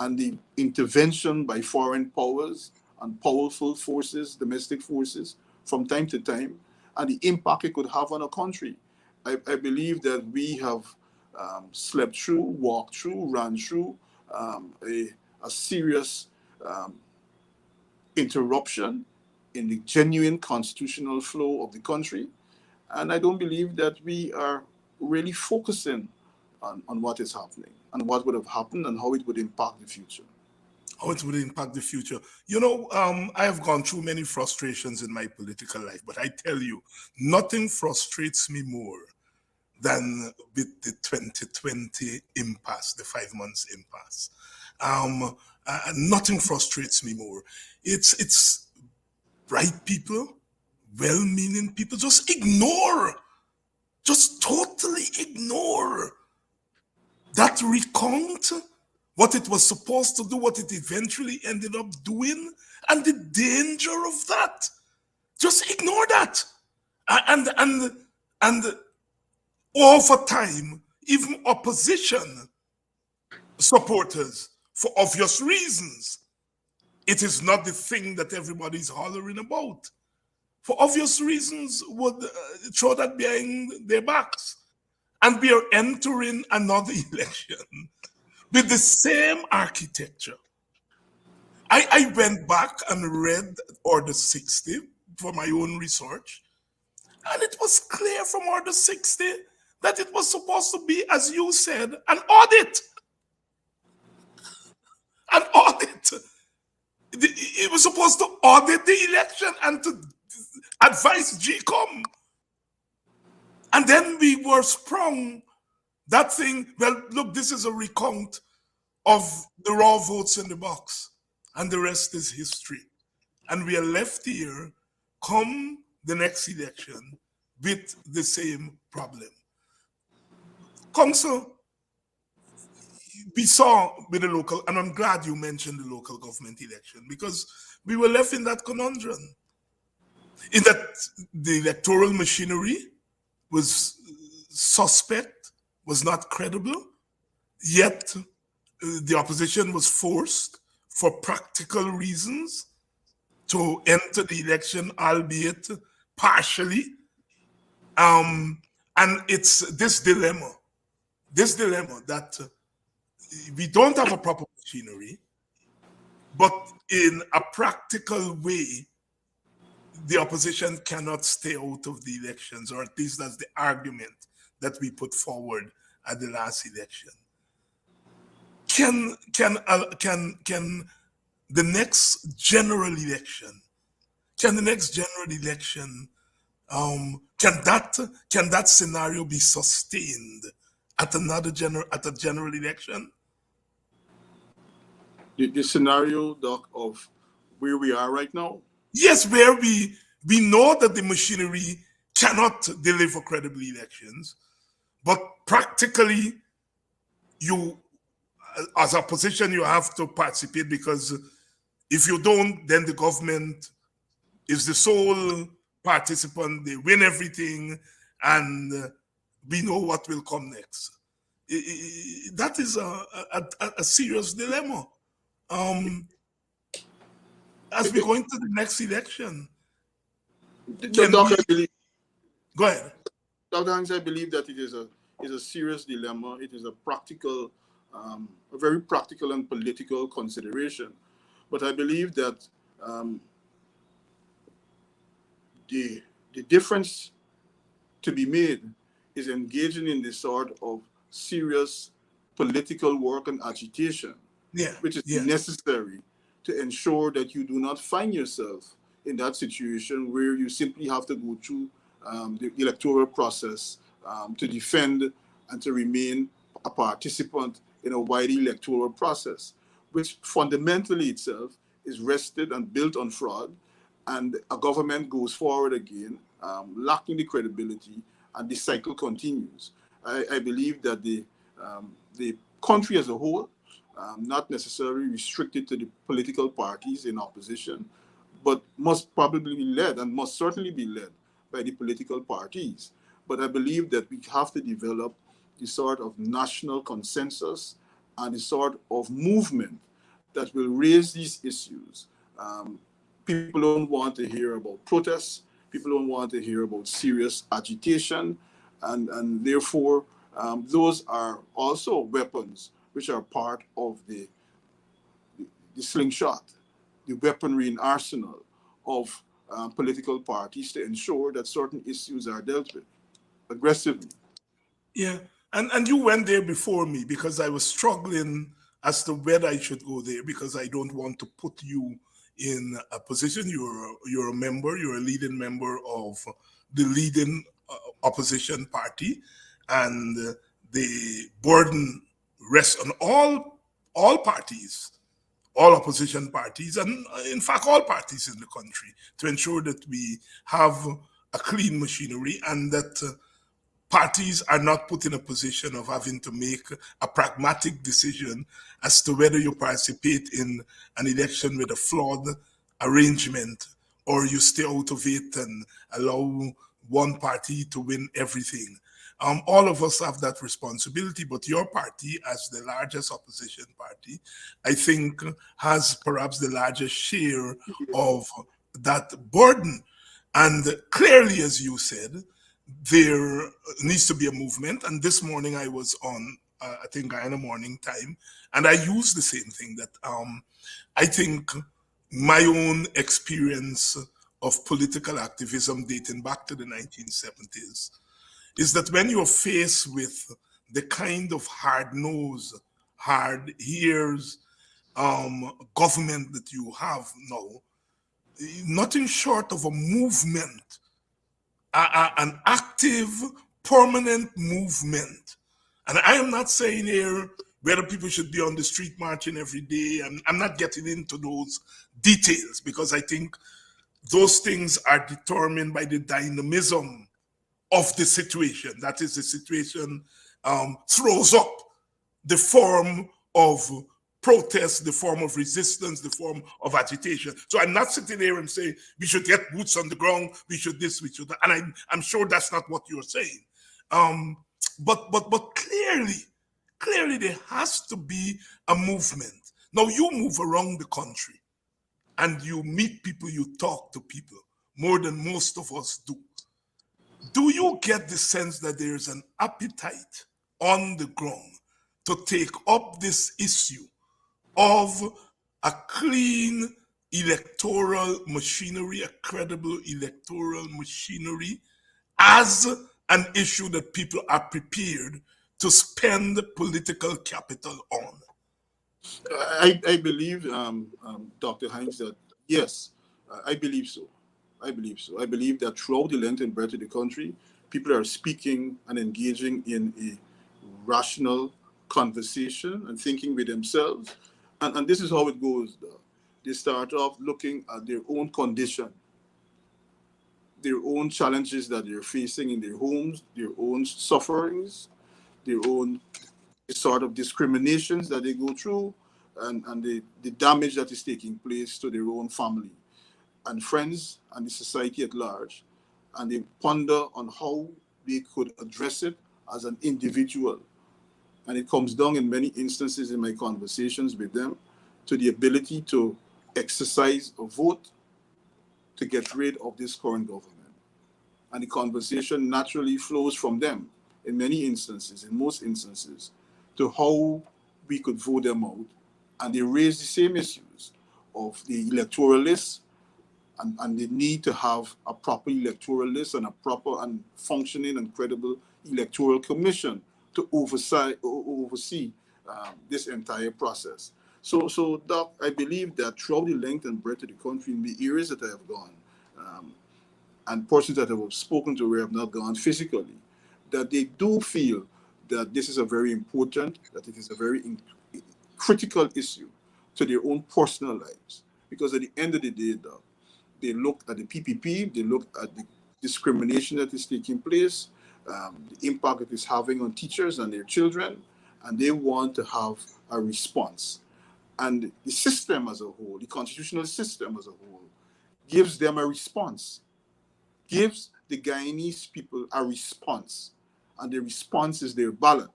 and the intervention by foreign powers and powerful forces, domestic forces, from time to time, and the impact it could have on a country. I believe that we have slept through, walked through, ran through a serious interruption in the genuine constitutional flow of the country. And I don't believe that we are really focusing on what is happening and what would have happened and how it would impact the future. How it would impact the future. You know, I have gone through many frustrations in my political life, but I tell you, nothing frustrates me more than with the 2020 impasse, the 5 months impasse. Nothing frustrates me more. It's bright people, well-meaning people just totally ignore that recount what it was supposed to do, what it eventually ended up doing, and the danger of that. Just ignore that. And over time, even opposition supporters, for obvious reasons, it is not the thing that everybody's hollering about. For obvious reasons, would throw that behind their backs. And we are entering another election with the same architecture. I went back and read Order 60 for my own research, and it was clear from Order 60 that it was supposed to be, as you said, an audit. An audit. It was supposed to audit the election and to advise GCOM. And then we were sprung that thing. Well, look, this is a recount of the raw votes in the box, and the rest is history. And we are left here come the next election with the same problem. Council, we saw with the local, and I'm glad you mentioned the local government election, because we were left in that conundrum, in that the electoral machinery was suspect, was not credible, yet the opposition was forced for practical reasons to enter the election, albeit partially. And it's this dilemma that we don't have a proper machinery, but in a practical way, the opposition cannot stay out of the elections, or at least that's the argument that we put forward at the last election. Can the next general election, can that scenario be sustained at a general election? The scenario, Doc, of where we are right now? Yes, where we know that the machinery cannot deliver credible elections, but practically you, as opposition, you have to participate, because if you don't, then the government is the sole participant, they win everything, and we know what will come next. That is a serious dilemma. As we go into the next election. Doc, go ahead. Dr. Hanks, I believe that it is a serious dilemma. It is a practical, a very practical and political consideration. But I believe that the difference to be made is engaging in this sort of serious political work and agitation, which is necessary to ensure that you do not find yourself in that situation where you simply have to go through the electoral process to defend and to remain a participant in a wide electoral process, which fundamentally itself is rested and built on fraud, and a government goes forward again, lacking the credibility, and the cycle continues. I believe that the country as a whole, not necessarily restricted to the political parties in opposition, but must probably be led, and must certainly be led, by the political parties. But I believe that we have to develop the sort of national consensus and the sort of movement that will raise these issues. People don't want to hear about protests. People don't want to hear about serious agitation. And therefore, those are also weapons which are part of the slingshot, the weaponry and arsenal of political parties to ensure that certain issues are dealt with aggressively. Yeah, and you went there before me, because I was struggling as to whether I should go there, because I don't want to put you in a position. You're a member, you're a leading member of the leading opposition party, and the burden rests on all parties, all opposition parties, and in fact all parties in the country, to ensure that we have a clean machinery, and that parties are not put in a position of having to make a pragmatic decision as to whether you participate in an election with a flawed arrangement, or you stay out of it and allow one party to win everything. All of us have that responsibility, but your party, as the largest opposition party, I think has perhaps the largest share of that burden. And clearly, as you said, there needs to be a movement. And this morning I was on I think Guyana morning time, and I use the same thing that I think my own experience of political activism dating back to the 1970s is that when you're faced with the kind of hard-nosed, hard-ears government that you have now, nothing short of a movement, an active, permanent movement. And I am not saying here whether people should be on the street marching every day. I'm not getting into those details because I think those things are determined by the dynamism of the situation. That is, the situation throws up the form of protest, the form of resistance, the form of agitation. So I'm not sitting there and saying we should get boots on the ground, we should this, we should that. And I'm sure that's not what you're saying. But clearly there has to be a movement. Now you move around the country and you meet people, you talk to people more than most of us do. Do you get the sense that there's an appetite on the ground to take up this issue of a clean electoral machinery, a credible electoral machinery, as an issue that people are prepared to spend political capital on? I believe, Dr. Hinds, that yes, I believe so. I believe so. I believe that throughout the length and breadth of the country, people are speaking and engaging in a rational conversation and thinking with themselves. And this is how it goes. They start off looking at their own condition, their own challenges that they're facing in their homes, their own sufferings, their own sort of discriminations that they go through, and the damage that is taking place to their own family and friends and the society at large. And they ponder on how they could address it as an individual. And it comes down in many instances in my conversations with them to the ability to exercise a vote to get rid of this current government. And the conversation naturally flows from them in many instances, in most instances, to how we could vote them out. And they raise the same issues of the electoral list and the need to have a proper electoral list and a proper and functioning and credible electoral commission to oversee this entire process. So Doc, I believe that throughout the length and breadth of the country, in the areas that I have gone, and persons that I have spoken to where I have not gone physically, that they do feel that this is a very important, that it is a very critical issue to their own personal lives. Because at the end of the day, Doc, they look at the PPP, they look at the discrimination that is taking place, the impact it is having on teachers and their children, and they want to have a response. And the system as a whole, the constitutional system as a whole, gives them a response, gives the Guyanese people a response, and the response is their ballot.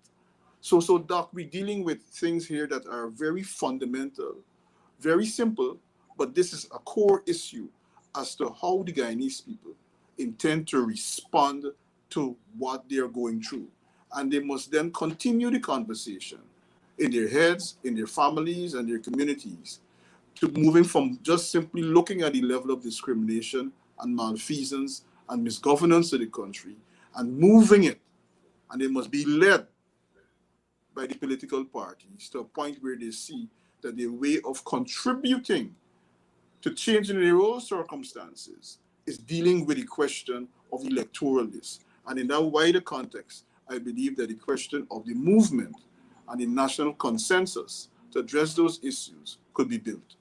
So Doc, we're dealing with things here that are very fundamental, very simple, but this is a core issue as to how the Guyanese people intend to respond to what they're going through. And they must then continue the conversation in their heads, in their families, and their communities, to moving from just simply looking at the level of discrimination and malfeasance and misgovernance of the country and moving it. And they must be led by the political parties to a point where they see that their way of contributing to changing their own circumstances is dealing with the question of electoralists. And in that wider context, I believe that the question of the movement and the national consensus to address those issues could be built.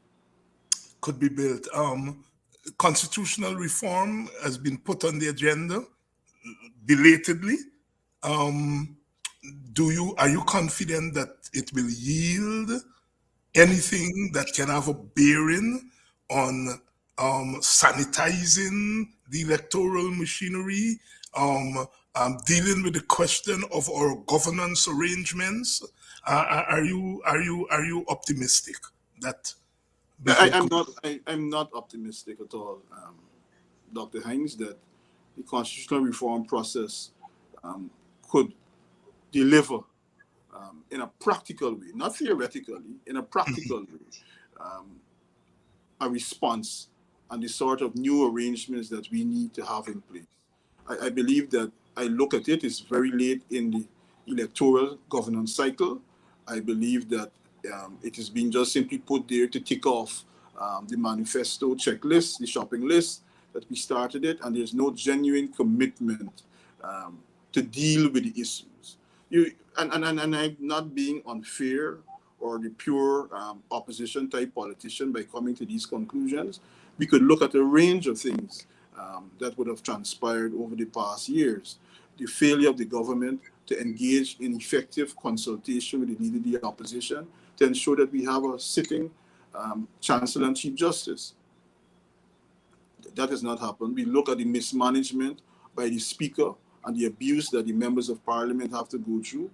Could be built. Constitutional reform has been put on the agenda belatedly. Are you confident that it will yield anything that can have a bearing on sanitizing the electoral machinery, dealing with the question of our governance arrangements? Are you optimistic that I'm not optimistic at all, Dr. Hinds, that the constitutional reform process could deliver in a practical way, not theoretically, in a practical way, a response and the sort of new arrangements that we need to have in place. I believe that I look at it, it's very late in the electoral governance cycle. I believe that it is being just simply put there to tick off the manifesto checklist, the shopping list that we started it, and there's no genuine commitment to deal with the issues. And I'm not being unfair or the pure opposition type politician by coming to these conclusions. We could look at a range of things that would have transpired over the past years. The failure of the government to engage in effective consultation with the leader of the opposition to ensure that we have a sitting Chancellor and Chief Justice. That has not happened. We look at the mismanagement by the Speaker and the abuse that the members of Parliament have to go through,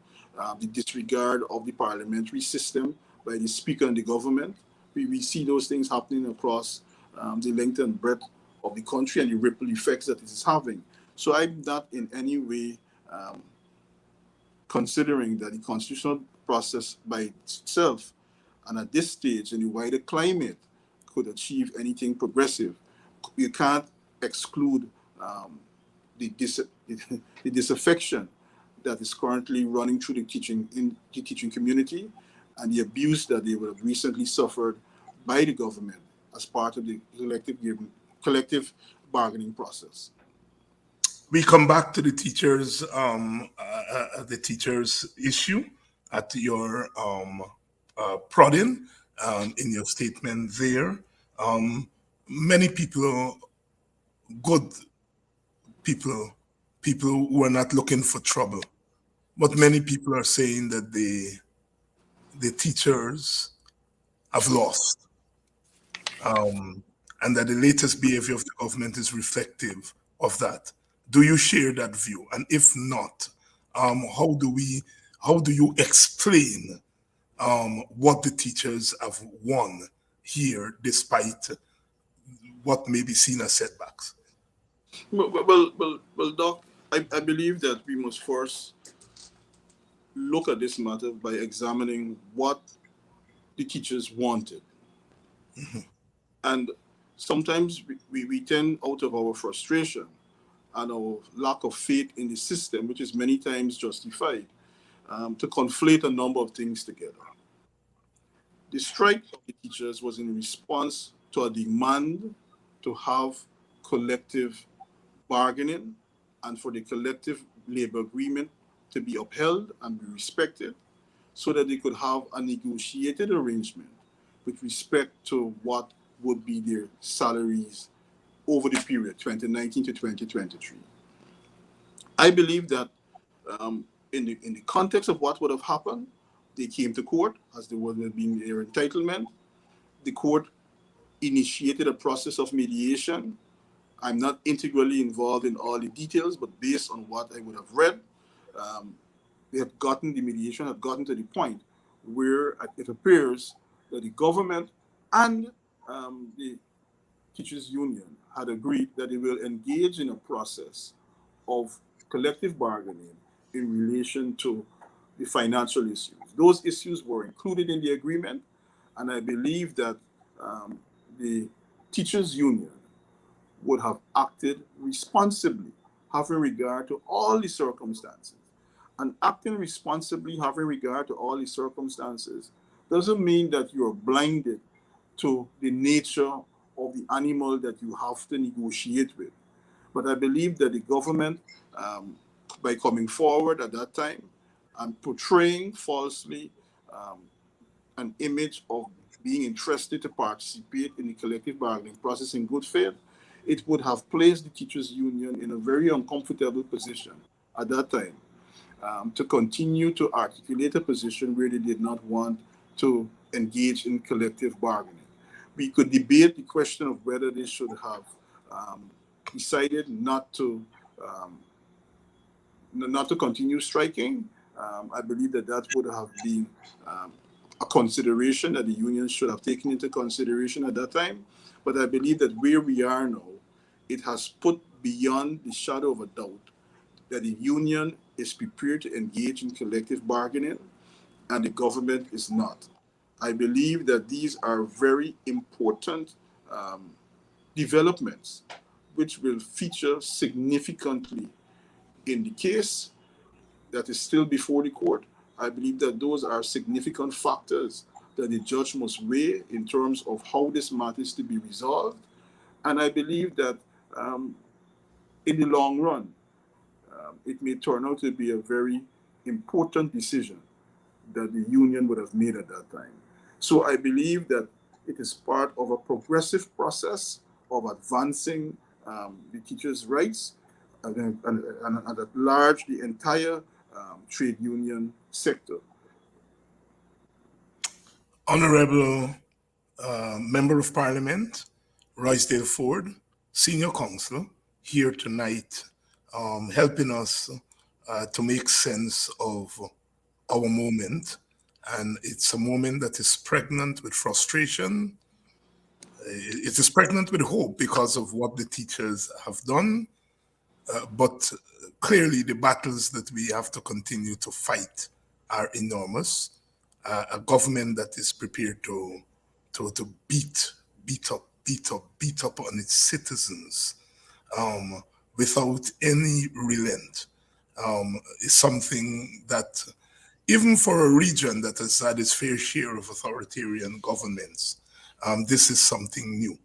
the disregard of the parliamentary system by the Speaker and the government. We see those things happening across the length and breadth of the country and the ripple effects that it is having. So I'm not in any way considering that the constitutional process by itself and at this stage in the wider climate could achieve anything progressive. You can't exclude the disaffection that is currently running through the teaching community and the abuse that they would have recently suffered by the government as part of the collective bargaining process. We come back to the teachers issue at your prodding in your statement there. Many people, good people who are not looking for trouble, but many people are saying that the teachers have lost, and that the latest behavior of the government is reflective of that. Do you share that view? And if not, how do you explain what the teachers have won here despite what may be seen as setbacks? Well, Doc, I believe that we must first look at this matter by examining what the teachers wanted. Mm-hmm. And sometimes we tend, out of our frustration and our lack of faith in the system, which is many times justified, to conflate a number of things together. The strike of the teachers was in response to a demand to have collective bargaining and for the collective labor agreement to be upheld and be respected so that they could have a negotiated arrangement with respect to what would be their salaries over the period 2019 to 2023. I believe that in the context of what would have happened, they came to court as they would have been their entitlement. The court initiated a process of mediation. I'm not integrally involved in all the details, but based on what I would have read, the mediation had gotten to the point where it appears that the government and the teachers union had agreed that they will engage in a process of collective bargaining in relation to the financial issues. Those issues were included in the agreement, and I believe that the teachers union would have acted responsibly, having regard to all the circumstances. And acting responsibly, having regard to all the circumstances, doesn't mean that you're blinded to the nature of the animal that you have to negotiate with. But I believe that the government, by coming forward at that time and portraying falsely an image of being interested to participate in the collective bargaining process in good faith, it would have placed the teachers union in a very uncomfortable position at that time to continue to articulate a position where they did not want to engage in collective bargaining. We could debate the question of whether they should have decided not to continue striking. I believe that would have been a consideration that the union should have taken into consideration at that time. But I believe that where we are now, it has put beyond the shadow of a doubt that the union is prepared to engage in collective bargaining. and the government is not. I believe that these are very important developments which will feature significantly in the case that is still before the court. I believe that those are significant factors that the judge must weigh in terms of how this matter is to be resolved. And I believe that in the long run, it may turn out to be a very important decision that the union would have made at that time. So I believe that it is part of a progressive process of advancing the teachers' rights and at large the entire trade union sector. Honorable Member of Parliament, Roysdale Ford, Senior Counsel, here tonight, helping us to make sense of our moment. And it's a moment that is pregnant with frustration. It is pregnant with hope because of what the teachers have done. But clearly the battles that we have to continue to fight are enormous. A government that is prepared to beat up on its citizens without any relent is something that, even for a region that has had its fair share of authoritarian governments, this is something new.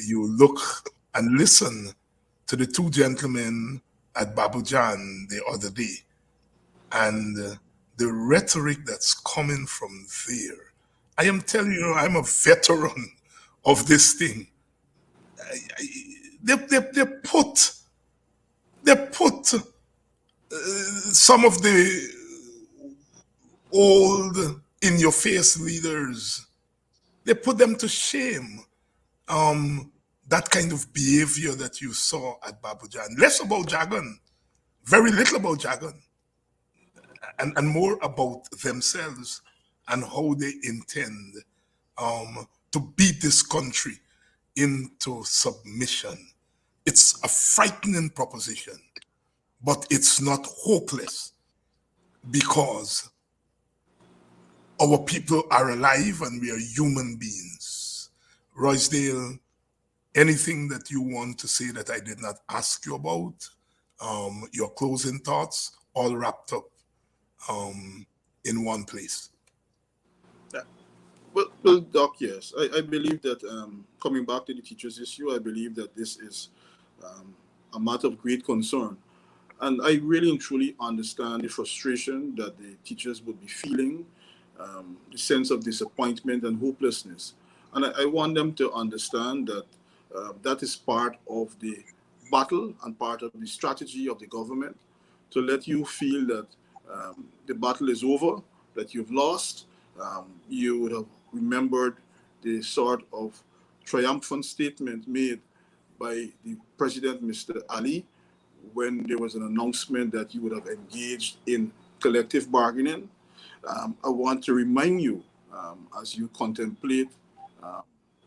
You look and listen to the two gentlemen at Babujan the other day, and the rhetoric that's coming from there. I am telling you, I'm a veteran of this thing. They put some of the old in-your-face leaders, they put them to shame. That kind of behavior that you saw at Babujan. Less about Jagan, very little about Jagan, and more about themselves and how they intend to beat this country into submission. It's a frightening proposition, but it's not hopeless because our people are alive and we are human beings. Roysdale, anything that you want to say that I did not ask you about? Your closing thoughts, all wrapped up in one place. Well, Doc, yes. I believe that coming back to the teachers' issue, I believe that this is a matter of great concern. And I really and truly understand the frustration that the teachers would be feeling, the sense of disappointment and hopelessness. And I want them to understand that that is part of the battle and part of the strategy of the government to let you feel that the battle is over, that you've lost. You would have remembered the sort of triumphant statement made by the president, Mr. Ali, when there was an announcement that you would have engaged in collective bargaining. I want to remind you, as you contemplate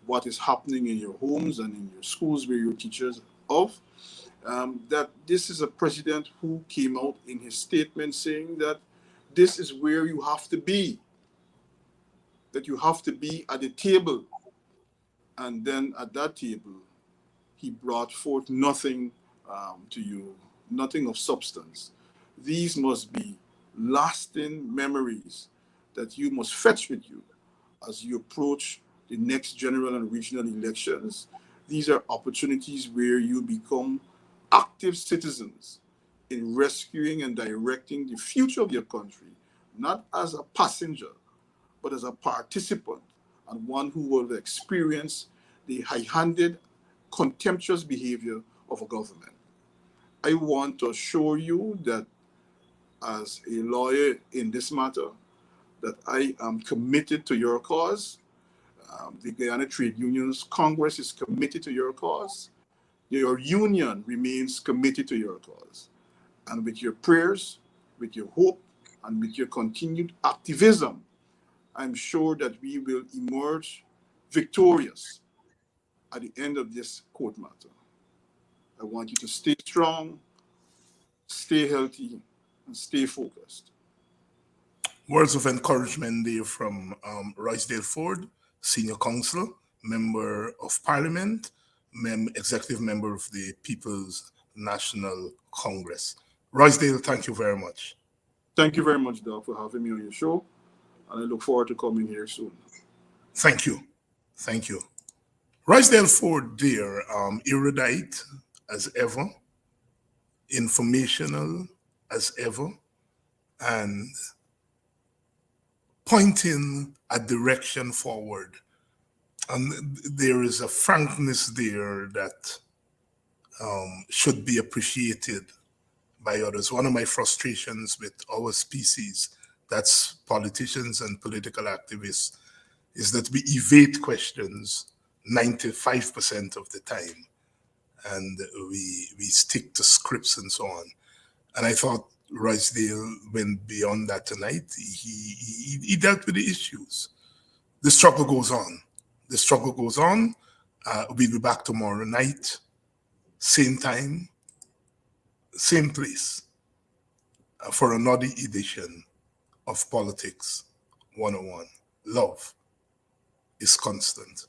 what is happening in your homes and in your schools where you're teachers of, that this is a president who came out in his statement saying that this is where you have to be, that you have to be at the table. And then at that table, he brought forth nothing to you, nothing of substance. These must be lasting memories that you must fetch with you as you approach the next general and regional elections. These are opportunities where you become active citizens in rescuing and directing the future of your country, not as a passenger, but as a participant and one who will experience the high-handed, contemptuous behavior of a government. I want to assure you that as a lawyer in this matter, that I am committed to your cause. The Guyana Trade Unions Congress is committed to your cause. Your union remains committed to your cause. And with your prayers, with your hope, and with your continued activism, I'm sure that we will emerge victorious at the end of this court matter. I want you to stay strong, stay healthy, and stay focused. Words of encouragement there from Roysdale Ford, Senior Counsel, Member of Parliament, Executive Member of the People's National Congress. Roysdale, thank you very much. Thank you very much, Doc, for having me on your show, and I look forward to coming here soon. Thank you. Thank you. Roysdale Ford there, erudite as ever, informational as ever, and pointing a direction forward. And there is a frankness there that should be appreciated by others. One of my frustrations with our species, that's politicians and political activists, is that we evade questions 95% of the time, and we stick to scripts and so on. And I thought Roysdale went beyond that tonight. He dealt with the issues. The struggle goes on. The struggle goes on. We'll be back tomorrow night, same time, same place, for another edition of Politics 101. Love is constant.